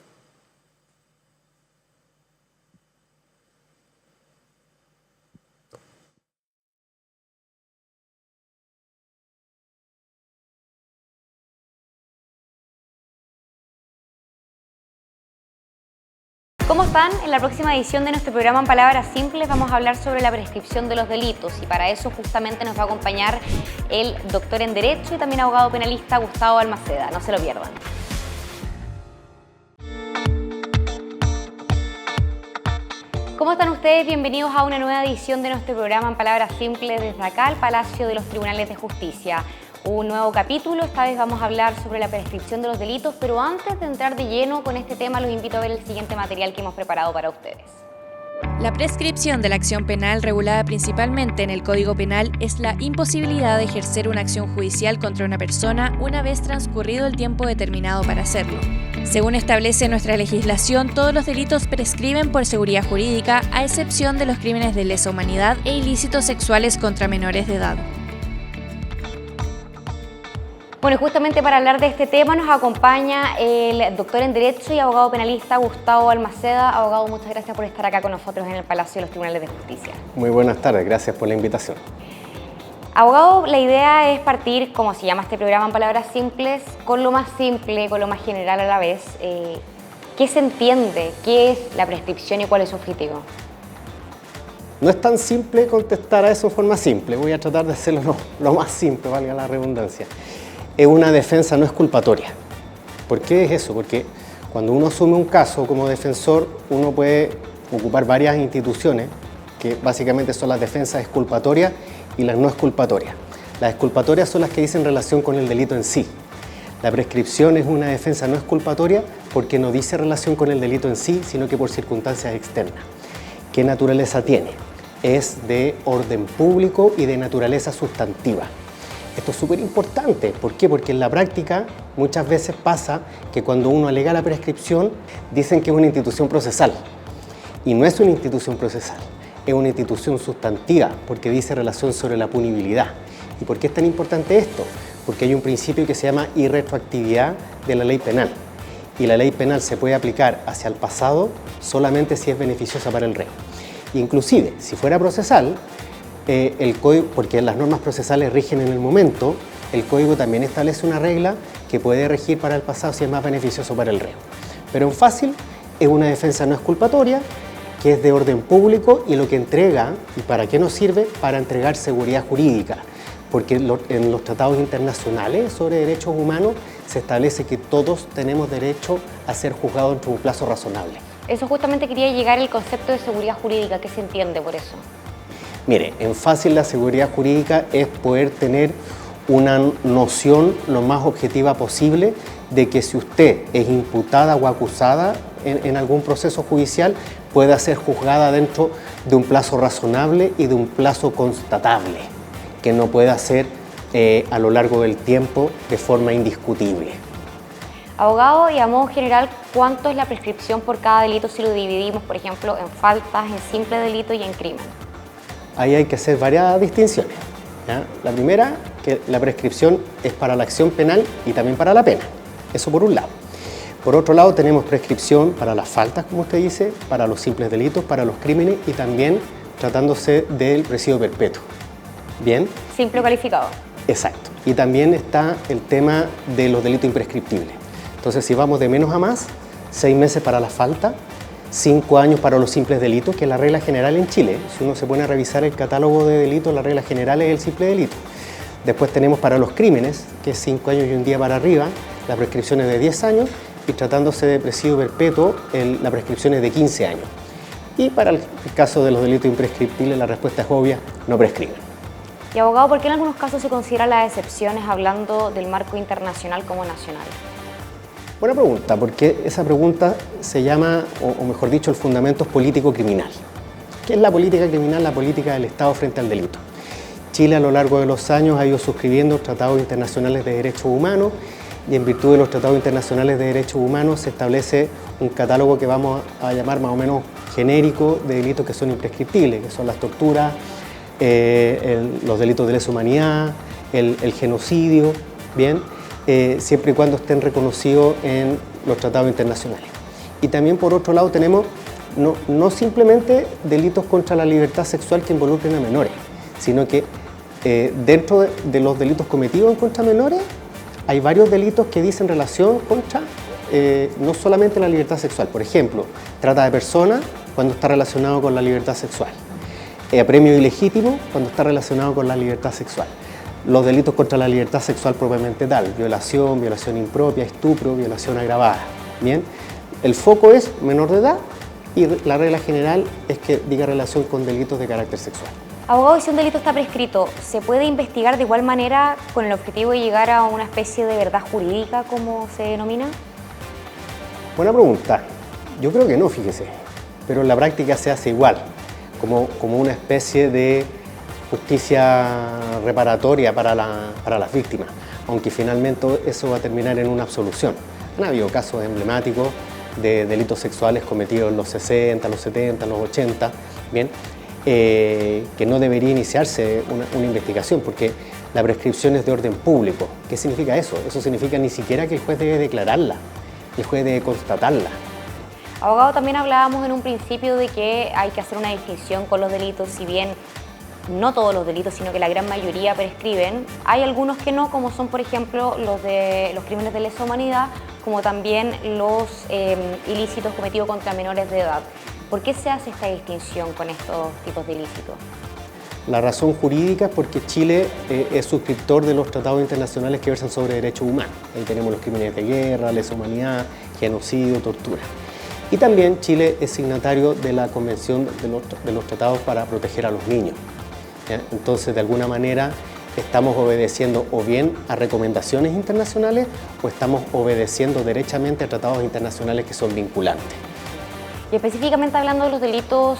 ¿Cómo están? En la próxima edición de nuestro programa En Palabras Simples vamos a hablar sobre la prescripción de los delitos y para eso justamente nos va a acompañar el doctor en Derecho y también abogado penalista Gustavo Balmaceda. No se lo pierdan. ¿Cómo están ustedes? Bienvenidos a una nueva edición de nuestro programa En Palabras Simples desde acá, al Palacio de los Tribunales de Justicia. Un nuevo capítulo, esta vez vamos a hablar sobre la prescripción de los delitos, pero antes de entrar de lleno con este tema los invito a ver el siguiente material que hemos preparado para ustedes. La prescripción de la acción penal regulada principalmente en el Código Penal es la imposibilidad de ejercer una acción judicial contra una persona una vez transcurrido el tiempo determinado para hacerlo. Según establece nuestra legislación, todos los delitos prescriben por seguridad jurídica, a excepción de los crímenes de lesa humanidad e ilícitos sexuales contra menores de edad. Bueno, justamente para hablar de este tema nos acompaña el doctor en Derecho y abogado penalista Gustavo Balmaceda. Abogado, muchas gracias por estar acá con nosotros en el Palacio de los Tribunales de Justicia. Muy buenas tardes, gracias por la invitación. Abogado, la idea es partir, como se llama este programa En Palabras Simples, con lo más simple, con lo más general a la vez. ¿Qué se entiende? ¿Qué es la prescripción y cuál es su objetivo? No es tan simple contestar a eso en forma simple, voy a tratar de hacerlo lo más simple, valga la redundancia. Es una defensa no exculpatoria. ¿Por qué es eso? Porque cuando uno asume un caso como defensor, uno puede ocupar varias instituciones, que básicamente son las defensas exculpatorias y las no exculpatorias. Las exculpatorias son las que dicen relación con el delito en sí. La prescripción es una defensa no exculpatoria porque no dice relación con el delito en sí, sino que por circunstancias externas. ¿Qué naturaleza tiene? Es de orden público y de naturaleza sustantiva. Esto es súper importante. ¿Por qué? Porque en la práctica muchas veces pasa que cuando uno alega la prescripción dicen que es una institución procesal. Y no es una institución procesal, es una institución sustantiva porque dice relación sobre la punibilidad. ¿Y por qué es tan importante esto? Porque hay un principio que se llama irretroactividad de la ley penal. Y la ley penal se puede aplicar hacia el pasado solamente si es beneficiosa para el reo. Inclusive, si fuera procesal, el código, porque las normas procesales rigen en el momento, el código también establece una regla que puede regir para el pasado si es más beneficioso para el reo. Pero en fácil es una defensa no exculpatoria que es de orden público y lo que entrega, ¿y para qué nos sirve? Para entregar seguridad jurídica, porque en los tratados internacionales sobre derechos humanos se establece que todos tenemos derecho a ser juzgados dentro de un plazo razonable. Eso justamente quería llegar el concepto de seguridad jurídica, ¿qué se entiende por eso? Mire, en fácil la seguridad jurídica es poder tener una noción lo más objetiva posible de que si usted es imputada o acusada en algún proceso judicial, pueda ser juzgada dentro de un plazo razonable y de un plazo constatable, que no pueda ser a lo largo del tiempo de forma indiscutible. Abogado, y a modo general, ¿cuánto es la prescripción por cada delito si lo dividimos, por ejemplo, en faltas, en simple delito y en crimen? Ahí hay que hacer varias distinciones, ¿ya? La primera, que la prescripción es para la acción penal y también para la pena. Eso por un lado. Por otro lado, tenemos prescripción para las faltas, como usted dice, para los simples delitos, para los crímenes y también tratándose del residuo perpetuo. ¿Bien? Simple calificado. Exacto. Y también está el tema de los delitos imprescriptibles. Entonces, si vamos de menos a más, 6 meses para la falta, 5 años para los simples delitos, que es la regla general en Chile. Si uno se pone a revisar el catálogo de delitos, la regla general es el simple delito. Después tenemos para los crímenes, que es 5 años y un día para arriba, la prescripción es de 10 años y tratándose de presidio perpetuo, la prescripción es de 15 años. Y para el caso de los delitos imprescriptibles, la respuesta es obvia, no prescriben. Y abogado, ¿por qué en algunos casos se consideran las excepciones hablando del marco internacional como nacional? Buena pregunta, porque esa pregunta se llama, o mejor dicho, el fundamento es político-criminal. ¿Qué es la política criminal? La política del Estado frente al delito. Chile a lo largo de los años ha ido suscribiendo tratados internacionales de derechos humanos y en virtud de los tratados internacionales de derechos humanos se establece un catálogo que vamos a llamar más o menos genérico de delitos que son imprescriptibles, que son las torturas, los delitos de lesa humanidad, el genocidio, ¿bien? Siempre y cuando estén reconocidos en los tratados internacionales. Y también por otro lado tenemos no simplemente delitos contra la libertad sexual que involucren a menores, sino que dentro de los delitos cometidos en contra menores hay varios delitos que dicen relación contra no solamente la libertad sexual. Por ejemplo, trata de personas cuando está relacionado con la libertad sexual. Apremio ilegítimo cuando está relacionado con la libertad sexual. Los delitos contra la libertad sexual propiamente tal, violación, violación impropia, estupro, violación agravada. Bien, el foco es menor de edad y la regla general es que diga relación con delitos de carácter sexual. Abogado, si un delito está prescrito, ¿se puede investigar de igual manera con el objetivo de llegar a una especie de verdad jurídica, como se denomina? Buena pregunta. Yo creo que no, fíjese, pero en la práctica se hace igual, como una especie de justicia reparatoria para las víctimas, aunque finalmente eso va a terminar en una absolución. Han habido casos emblemáticos de delitos sexuales cometidos en los 60, los 70, los 80, ¿bien? Que no debería iniciarse una investigación porque la prescripción es de orden público. ¿Qué significa eso? Eso significa ni siquiera que el juez debe declararla, el juez debe constatarla. Abogado, también hablábamos en un principio de que hay que hacer una distinción con los delitos, si bien no todos los delitos, sino que la gran mayoría prescriben. Hay algunos que no, como son, por ejemplo, los crímenes de lesa humanidad, como también los ilícitos cometidos contra menores de edad. ¿Por qué se hace esta distinción con estos tipos de ilícitos? La razón jurídica es porque Chile es suscriptor de los tratados internacionales que versan sobre derechos humanos. Ahí tenemos los crímenes de guerra, lesa humanidad, genocidio, tortura. Y también Chile es signatario de la Convención de los Tratados para proteger a los niños. ¿Ya? Entonces, de alguna manera, estamos obedeciendo o bien a recomendaciones internacionales o estamos obedeciendo derechamente a tratados internacionales que son vinculantes. Y específicamente hablando de los delitos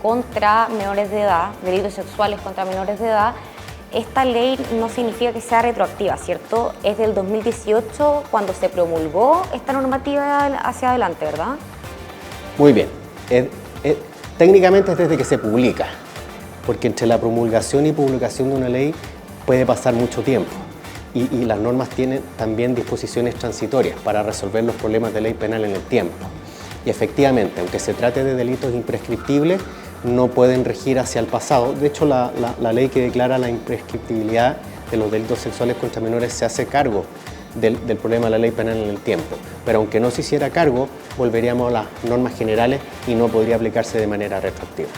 contra menores de edad, delitos sexuales contra menores de edad, esta ley no significa que sea retroactiva, ¿cierto? Es del 2018 cuando se promulgó esta normativa hacia adelante, ¿verdad? Muy bien. Técnicamente es desde que se publica, porque entre la promulgación y publicación de una ley puede pasar mucho tiempo. Y las normas tienen también disposiciones transitorias para resolver los problemas de ley penal en el tiempo. Y efectivamente, aunque se trate de delitos imprescriptibles, no pueden regir hacia el pasado. De hecho, la ley que declara la imprescriptibilidad de los delitos sexuales contra menores se hace cargo del problema de la ley penal en el tiempo. Pero aunque no se hiciera cargo, volveríamos a las normas generales y no podría aplicarse de manera retroactiva.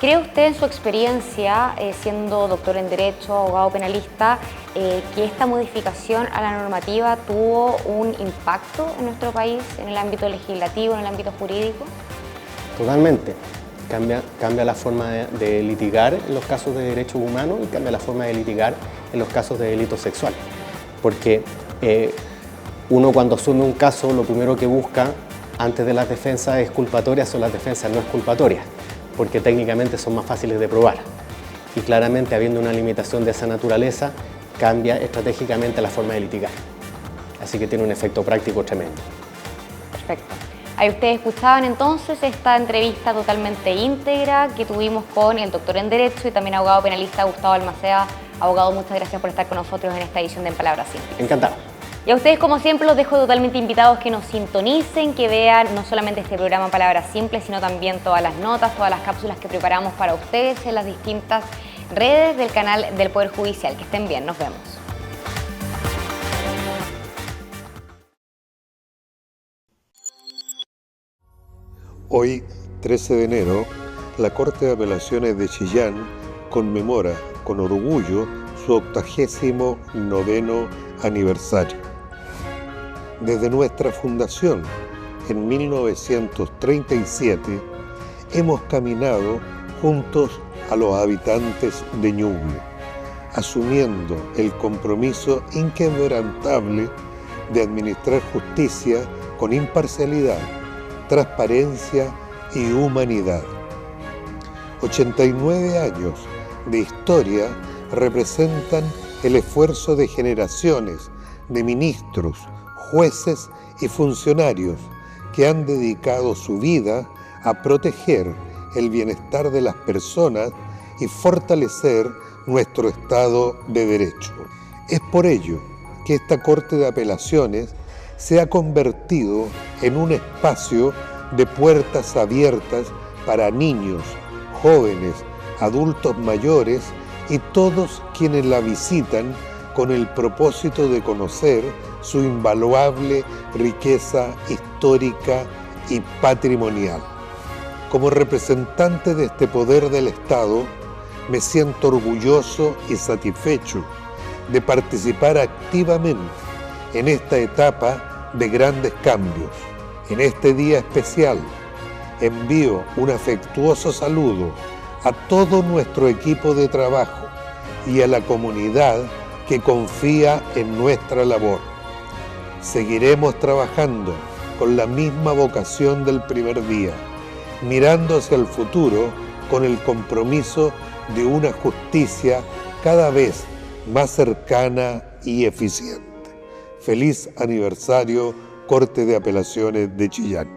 ¿Cree usted en su experiencia, siendo doctor en Derecho, abogado penalista, que esta modificación a la normativa tuvo un impacto en nuestro país, en el ámbito legislativo, en el ámbito jurídico? Totalmente. Cambia la forma de litigar en los casos de derechos humanos y cambia la forma de litigar en los casos de delitos sexuales. Porque uno cuando asume un caso, lo primero que busca antes de las defensas es culpatorias o las defensas no es culpatorias, porque técnicamente son más fáciles de probar. Y claramente, habiendo una limitación de esa naturaleza, cambia estratégicamente la forma de litigar. Así que tiene un efecto práctico tremendo. Perfecto. Ahí ustedes escuchaban entonces esta entrevista totalmente íntegra que tuvimos con el doctor en Derecho y también abogado penalista Gustavo Almaceda. Abogado, muchas gracias por estar con nosotros en esta edición de En Palabras Simples. Encantado. Y a ustedes, como siempre, los dejo totalmente invitados que nos sintonicen, que vean no solamente este programa En Palabras Simples, sino también todas las notas, todas las cápsulas que preparamos para ustedes en las distintas redes del canal del Poder Judicial. Que estén bien, nos vemos. Hoy, 13 de enero, la Corte de Apelaciones de Chillán conmemora con orgullo su 89º aniversario. Desde nuestra fundación, en 1937, hemos caminado juntos a los habitantes de Ñuble, asumiendo el compromiso inquebrantable de administrar justicia con imparcialidad, transparencia y humanidad. 89 años de historia representan el esfuerzo de generaciones de ministros, jueces y funcionarios que han dedicado su vida a proteger el bienestar de las personas y fortalecer nuestro Estado de Derecho. Es por ello que esta Corte de Apelaciones se ha convertido en un espacio de puertas abiertas para niños, jóvenes, adultos mayores y todos quienes la visitan con el propósito de conocer su invaluable riqueza histórica y patrimonial. Como representante de este poder del Estado, me siento orgulloso y satisfecho de participar activamente en esta etapa de grandes cambios. En este día especial, envío un afectuoso saludo a todo nuestro equipo de trabajo y a la comunidad que confía en nuestra labor. Seguiremos trabajando con la misma vocación del primer día, mirando hacia el futuro con el compromiso de una justicia cada vez más cercana y eficiente. Feliz aniversario, Corte de Apelaciones de Chillán.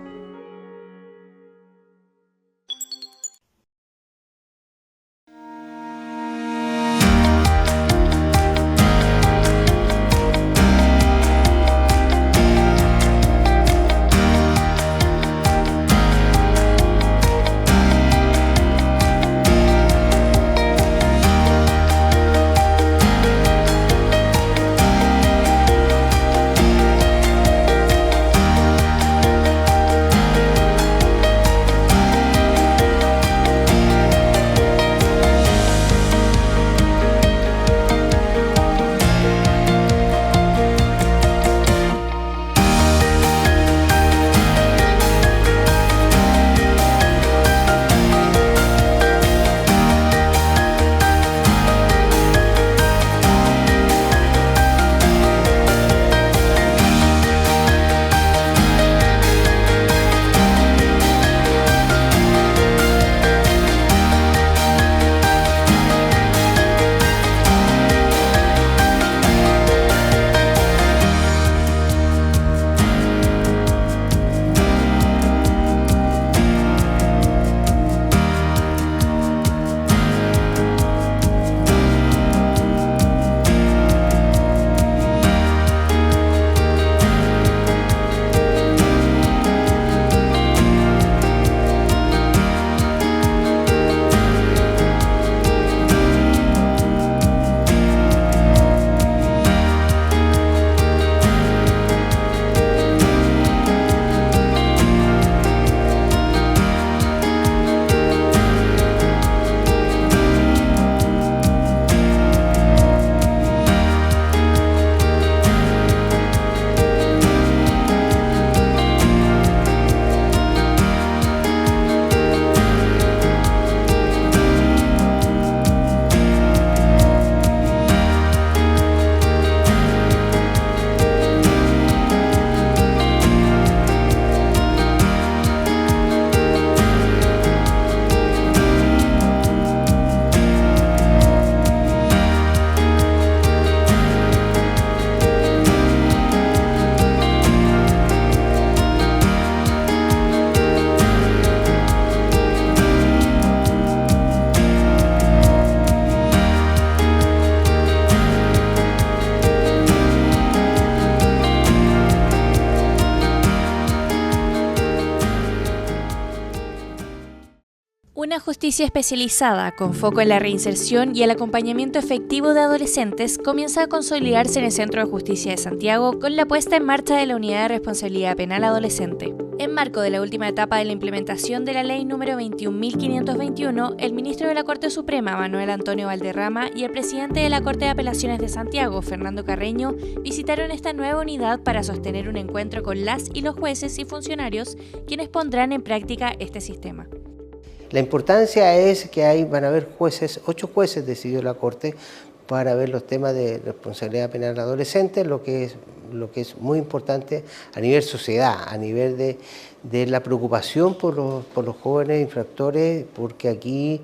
Una justicia especializada, con foco en la reinserción y el acompañamiento efectivo de adolescentes, comienza a consolidarse en el Centro de Justicia de Santiago con la puesta en marcha de la Unidad de Responsabilidad Penal Adolescente. En marco de la última etapa de la implementación de la Ley número 21.521, el ministro de la Corte Suprema, Manuel Antonio Valderrama, y el presidente de la Corte de Apelaciones de Santiago, Fernando Carreño, visitaron esta nueva unidad para sostener un encuentro con las y los jueces y funcionarios, quienes pondrán en práctica este sistema. La importancia es que van a haber jueces, 8 jueces decidió la Corte, para ver los temas de responsabilidad penal adolescente, lo que es muy importante a nivel sociedad, a nivel de la preocupación por los jóvenes infractores, porque aquí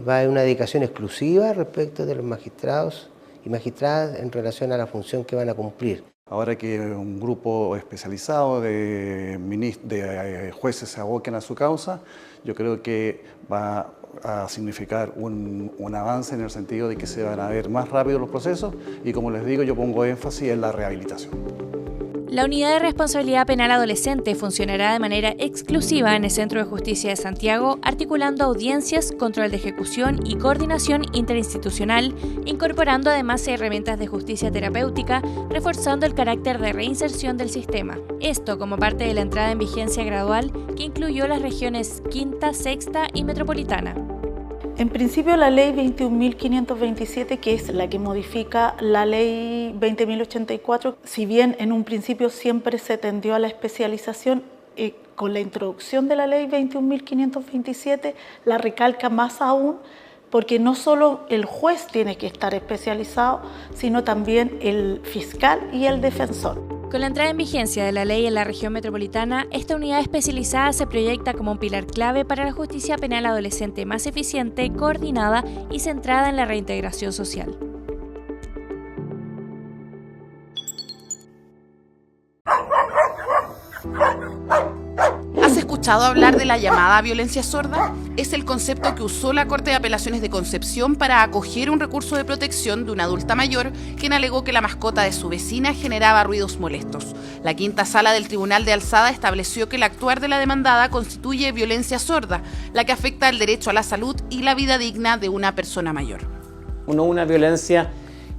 va a haber una dedicación exclusiva respecto de los magistrados y magistradas en relación a la función que van a cumplir. Ahora que un grupo especializado de jueces se aboquen a su causa, yo creo que va a significar un avance en el sentido de que se van a ver más rápido los procesos y, como les digo, yo pongo énfasis en la rehabilitación. La Unidad de Responsabilidad Penal Adolescente funcionará de manera exclusiva en el Centro de Justicia de Santiago, articulando audiencias, control de ejecución y coordinación interinstitucional, incorporando además herramientas de justicia terapéutica, reforzando el carácter de reinserción del sistema. Esto como parte de la entrada en vigencia gradual que incluyó las regiones Quinta, Sexta y Metropolitana. En principio, la ley 21.527, que es la que modifica la ley 20.084, si bien en un principio siempre se tendió a la especialización, con la introducción de la ley 21.527 la recalca más aún, porque no solo el juez tiene que estar especializado, sino también el fiscal y el defensor. Con la entrada en vigencia de la ley en la región metropolitana, esta unidad especializada se proyecta como un pilar clave para la justicia penal adolescente más eficiente, coordinada y centrada en la reintegración social. ¿Has escuchado hablar de la llamada violencia sorda? Es el concepto que usó la Corte de Apelaciones de Concepción para acoger un recurso de protección de una adulta mayor quien alegó que la mascota de su vecina generaba ruidos molestos. La quinta sala del Tribunal de Alzada estableció que el actuar de la demandada constituye violencia sorda, la que afecta el derecho a la salud y la vida digna de una persona mayor. No una violencia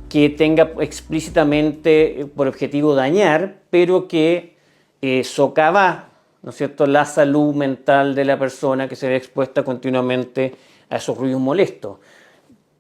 que tenga explícitamente por objetivo dañar, pero que socava, ¿no es cierto?, la salud mental de la persona que se ve expuesta continuamente a esos ruidos molestos.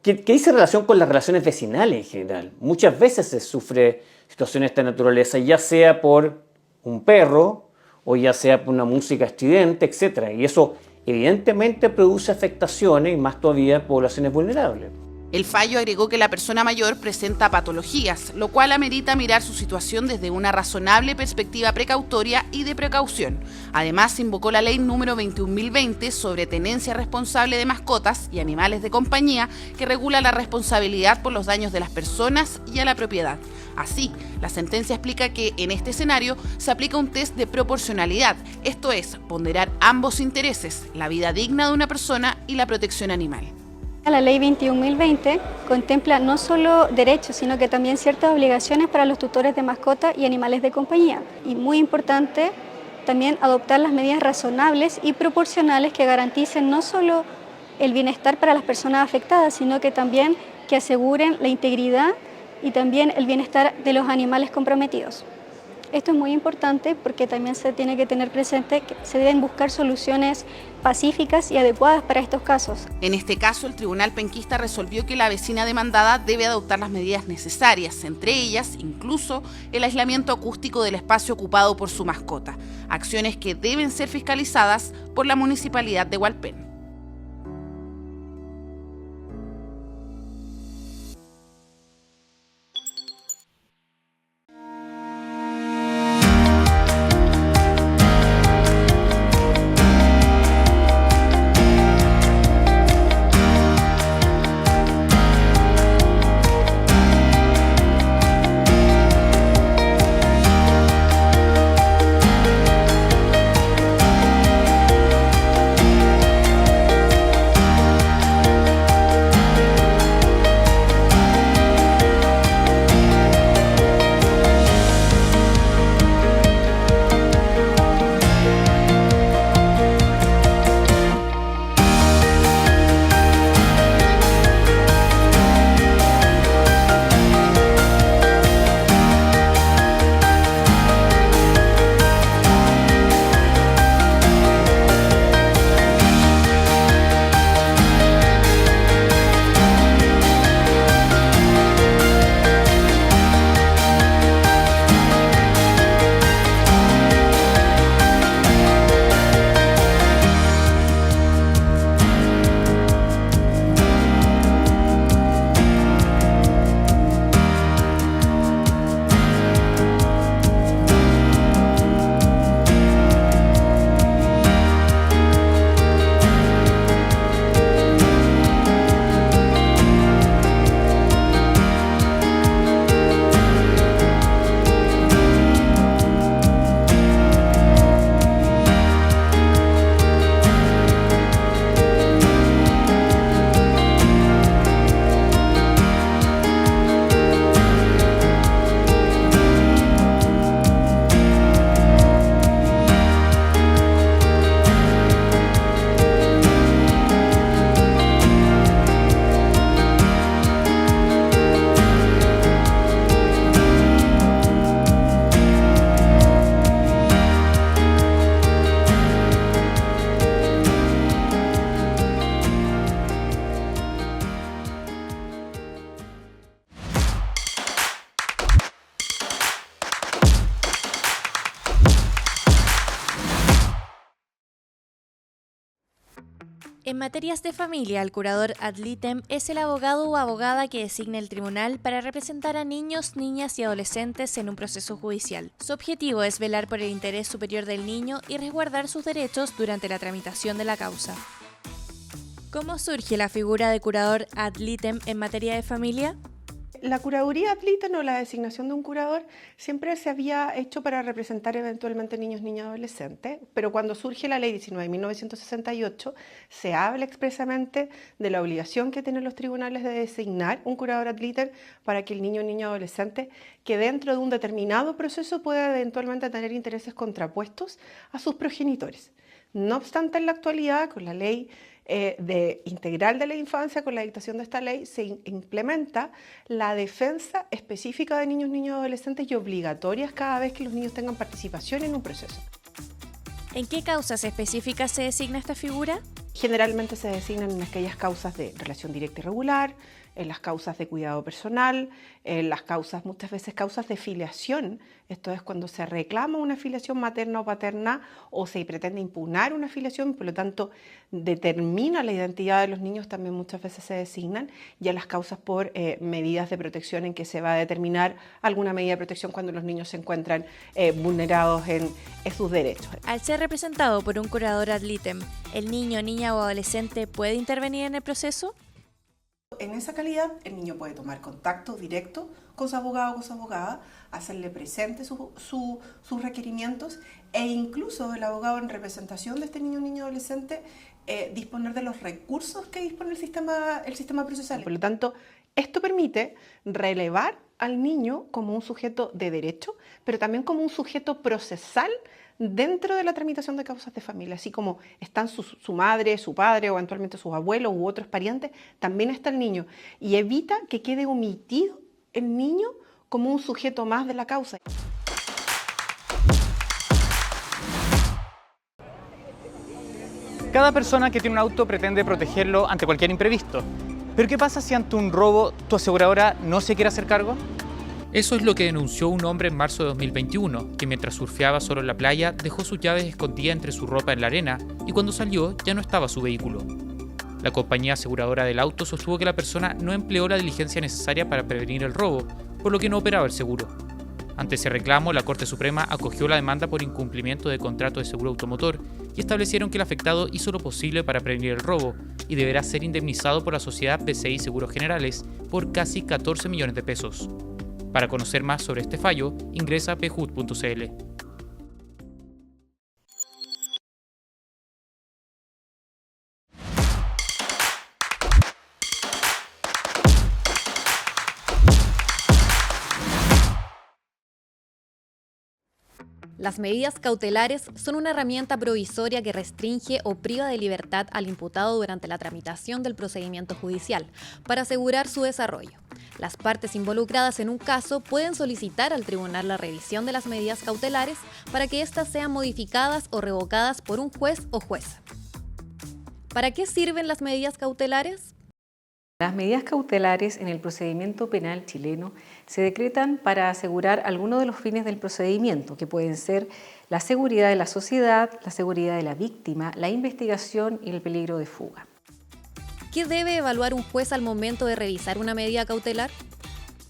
¿Qué dice en relación con las relaciones vecinales en general? Muchas veces se sufre situaciones de esta naturaleza, ya sea por un perro o ya sea por una música estridente, etc. Y eso evidentemente produce afectaciones y más todavía en poblaciones vulnerables. El fallo agregó que la persona mayor presenta patologías, lo cual amerita mirar su situación desde una razonable perspectiva precautoria y de precaución. Además, invocó la ley número 21.020 sobre tenencia responsable de mascotas y animales de compañía, que regula la responsabilidad por los daños de las personas y a la propiedad. Así, la sentencia explica que en este escenario se aplica un test de proporcionalidad, esto es, ponderar ambos intereses, la vida digna de una persona y la protección animal. La ley 21.020 contempla no solo derechos, sino que también ciertas obligaciones para los tutores de mascotas y animales de compañía. Y muy importante, también adoptar las medidas razonables y proporcionales que garanticen no solo el bienestar para las personas afectadas, sino que también que aseguren la integridad y también el bienestar de los animales comprometidos. Esto es muy importante porque también se tiene que tener presente que se deben buscar soluciones pacíficas y adecuadas para estos casos. En este caso, el tribunal penquista resolvió que la vecina demandada debe adoptar las medidas necesarias, entre ellas incluso el aislamiento acústico del espacio ocupado por su mascota, acciones que deben ser fiscalizadas por la Municipalidad de Hualpén. En materias de familia, el curador ad litem es el abogado o abogada que designa el tribunal para representar a niños, niñas y adolescentes en un proceso judicial. Su objetivo es velar por el interés superior del niño y resguardar sus derechos durante la tramitación de la causa. ¿Cómo surge la figura de curador ad litem en materia de familia? La curaduría ad litem o la designación de un curador siempre se había hecho para representar eventualmente niños, niñas y adolescentes, pero cuando surge la Ley 19 de 1968 se habla expresamente de la obligación que tienen los tribunales de designar un curador ad litem para que el niño, niña o adolescente que dentro de un determinado proceso pueda eventualmente tener intereses contrapuestos a sus progenitores. No obstante, en la actualidad, con la Ley integral de la infancia, con la dictación de esta ley, se implementa la defensa específica de niños, niñas y adolescentes y obligatorias cada vez que los niños tengan participación en un proceso. ¿En qué causas específicas se designa esta figura? Generalmente se designan en aquellas causas de relación directa y regular, en las causas de cuidado personal, en las causas, muchas veces causas de filiación. Esto es cuando se reclama una filiación materna o paterna o se pretende impugnar una filiación, por lo tanto determina la identidad de los niños, también muchas veces se designan, y a las causas por medidas de protección en que se va a determinar alguna medida de protección cuando los niños se encuentran vulnerados en sus derechos. Al ser representado por un curador ad litem, ¿el niño, niña o adolescente puede intervenir en el proceso? En esa calidad, el niño puede tomar contacto directo con su abogado o con su abogada, hacerle presente sus requerimientos e incluso el abogado en representación de este niño, niña o adolescente disponer de los recursos que dispone el sistema procesal. Por lo tanto, esto permite relevar al niño como un sujeto de derecho, pero también como un sujeto procesal dentro de la tramitación de causas de familia, así como están su madre, su padre o eventualmente sus abuelos u otros parientes, también está el niño y evita que quede omitido el niño como un sujeto más de la causa. Cada persona que tiene un auto pretende protegerlo ante cualquier imprevisto. ¿Pero qué pasa si ante un robo tu aseguradora no se quiere hacer cargo? Eso es lo que denunció un hombre en marzo de 2021, que mientras surfeaba solo en la playa dejó sus llaves escondidas entre su ropa en la arena y cuando salió ya no estaba su vehículo. La compañía aseguradora del auto sostuvo que la persona no empleó la diligencia necesaria para prevenir el robo, por lo que no operaba el seguro. Ante ese reclamo, la Corte Suprema acogió la demanda por incumplimiento de contrato de seguro automotor y establecieron que el afectado hizo lo posible para prevenir el robo y deberá ser indemnizado por la sociedad BCI Seguros Generales por casi 14 millones de pesos. Para conocer más sobre este fallo, ingresa a pjud.cl. Las medidas cautelares son una herramienta provisoria que restringe o priva de libertad al imputado durante la tramitación del procedimiento judicial para asegurar su desarrollo. Las partes involucradas en un caso pueden solicitar al tribunal la revisión de las medidas cautelares para que éstas sean modificadas o revocadas por un juez o jueza. ¿Para qué sirven las medidas cautelares? Las medidas cautelares en el procedimiento penal chileno se decretan para asegurar algunos de los fines del procedimiento, que pueden ser la seguridad de la sociedad, la seguridad de la víctima, la investigación y el peligro de fuga. ¿Qué debe evaluar un juez al momento de revisar una medida cautelar?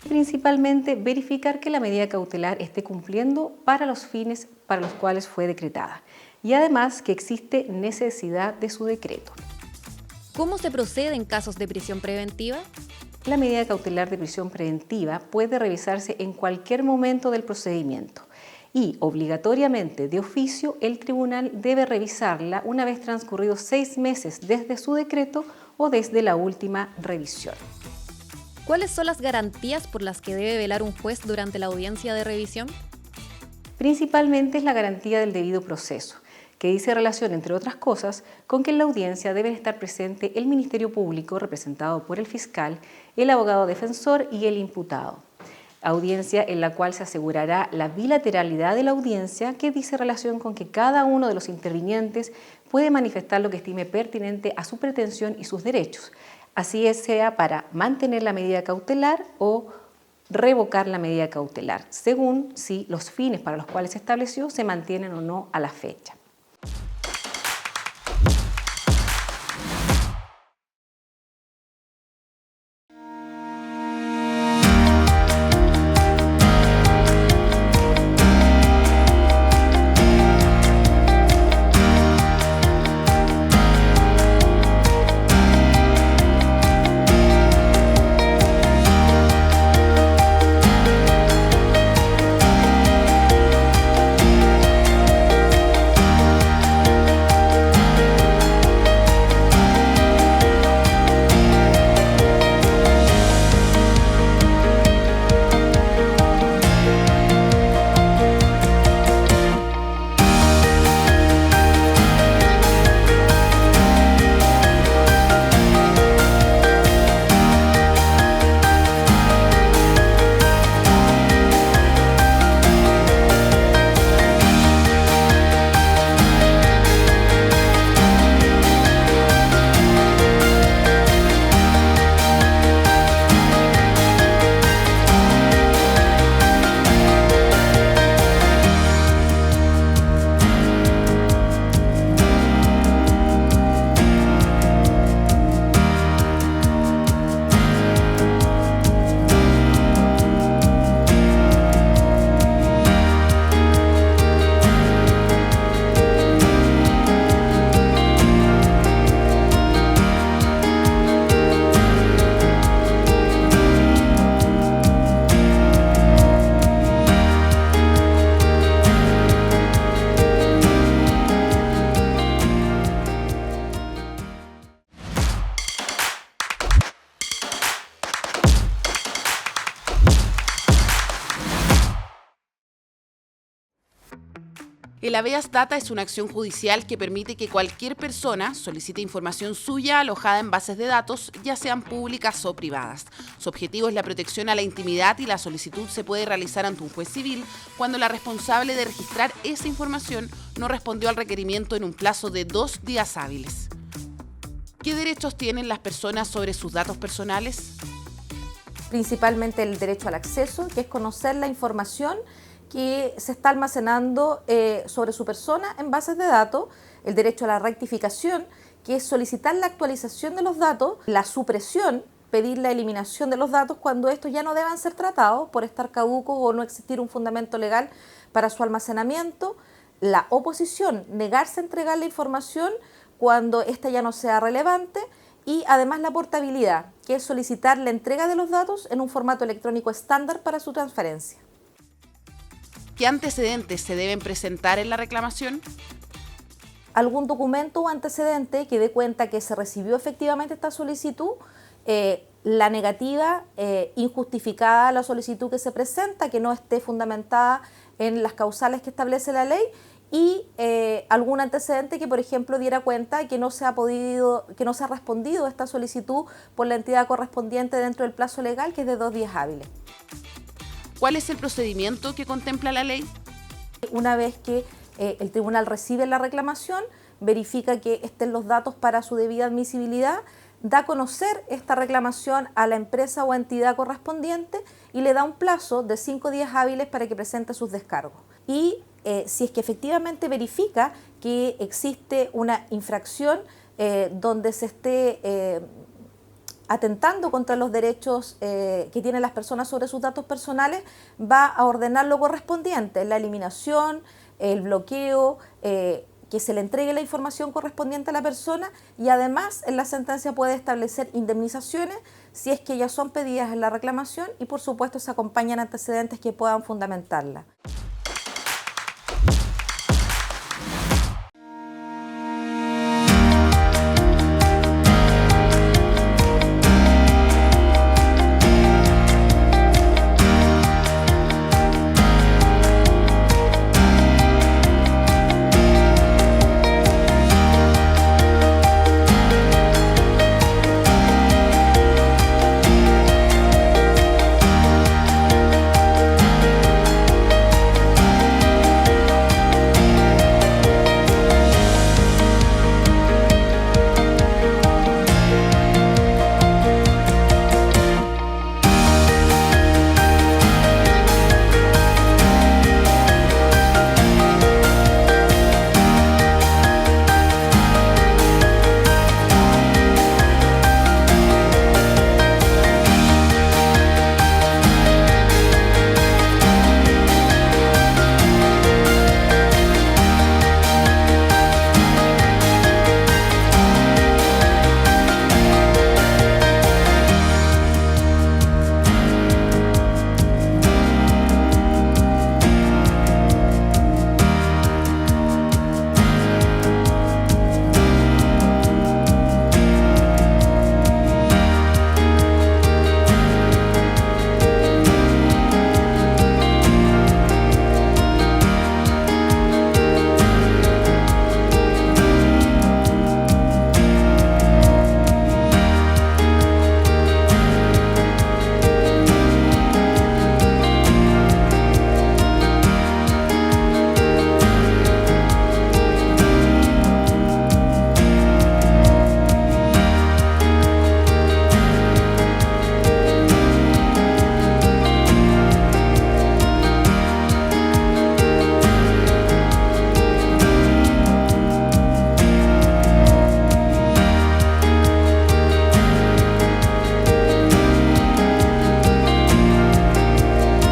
Principalmente verificar que la medida cautelar esté cumpliendo para los fines para los cuales fue decretada y además que existe necesidad de su decreto. ¿Cómo se procede en casos de prisión preventiva? La medida cautelar de prisión preventiva puede revisarse en cualquier momento del procedimiento y, obligatoriamente de oficio, el tribunal debe revisarla una vez transcurridos 6 meses desde su decreto o desde la última revisión. ¿Cuáles son las garantías por las que debe velar un juez durante la audiencia de revisión? Principalmente es la garantía del debido proceso, que dice relación, entre otras cosas, con que en la audiencia deben estar presente el Ministerio Público, representado por el fiscal, el abogado defensor y el imputado. Audiencia en la cual se asegurará la bilateralidad de la audiencia, que dice relación con que cada uno de los intervinientes puede manifestar lo que estime pertinente a su pretensión y sus derechos, así sea para mantener la medida cautelar o revocar la medida cautelar, según si los fines para los cuales se estableció se mantienen o no a la fecha. El habeas data es una acción judicial que permite que cualquier persona solicite información suya alojada en bases de datos, ya sean públicas o privadas. Su objetivo es la protección a la intimidad y la solicitud se puede realizar ante un juez civil cuando la responsable de registrar esa información no respondió al requerimiento en un plazo de 2 días hábiles. ¿Qué derechos tienen las personas sobre sus datos personales? Principalmente el derecho al acceso, que es conocer la información que se está almacenando sobre su persona en bases de datos, el derecho a la rectificación, que es solicitar la actualización de los datos, la supresión, pedir la eliminación de los datos cuando estos ya no deban ser tratados por estar caducos o no existir un fundamento legal para su almacenamiento, la oposición, negarse a entregar la información cuando ésta ya no sea relevante, y además la portabilidad, que es solicitar la entrega de los datos en un formato electrónico estándar para su transferencia. ¿Qué antecedentes se deben presentar en la reclamación? Algún documento o antecedente que dé cuenta que se recibió efectivamente esta solicitud, la negativa injustificada a la solicitud que se presenta, que no esté fundamentada en las causales que establece la ley, y algún antecedente que, por ejemplo, diera cuenta que no se ha respondido a esta solicitud por la entidad correspondiente dentro del plazo legal, que es de 2 días hábiles. ¿Cuál es el procedimiento que contempla la ley? Una vez que el tribunal recibe la reclamación, verifica que estén los datos para su debida admisibilidad, da a conocer esta reclamación a la empresa o entidad correspondiente y le da un plazo de 5 días hábiles para que presente sus descargos. Y si es que efectivamente verifica que existe una infracción donde se esté atentando contra los derechos que tienen las personas sobre sus datos personales, va a ordenar lo correspondiente, la eliminación, el bloqueo, que se le entregue la información correspondiente a la persona, y además en la sentencia puede establecer indemnizaciones si es que ya son pedidas en la reclamación, y por supuesto se acompañan antecedentes que puedan fundamentarla.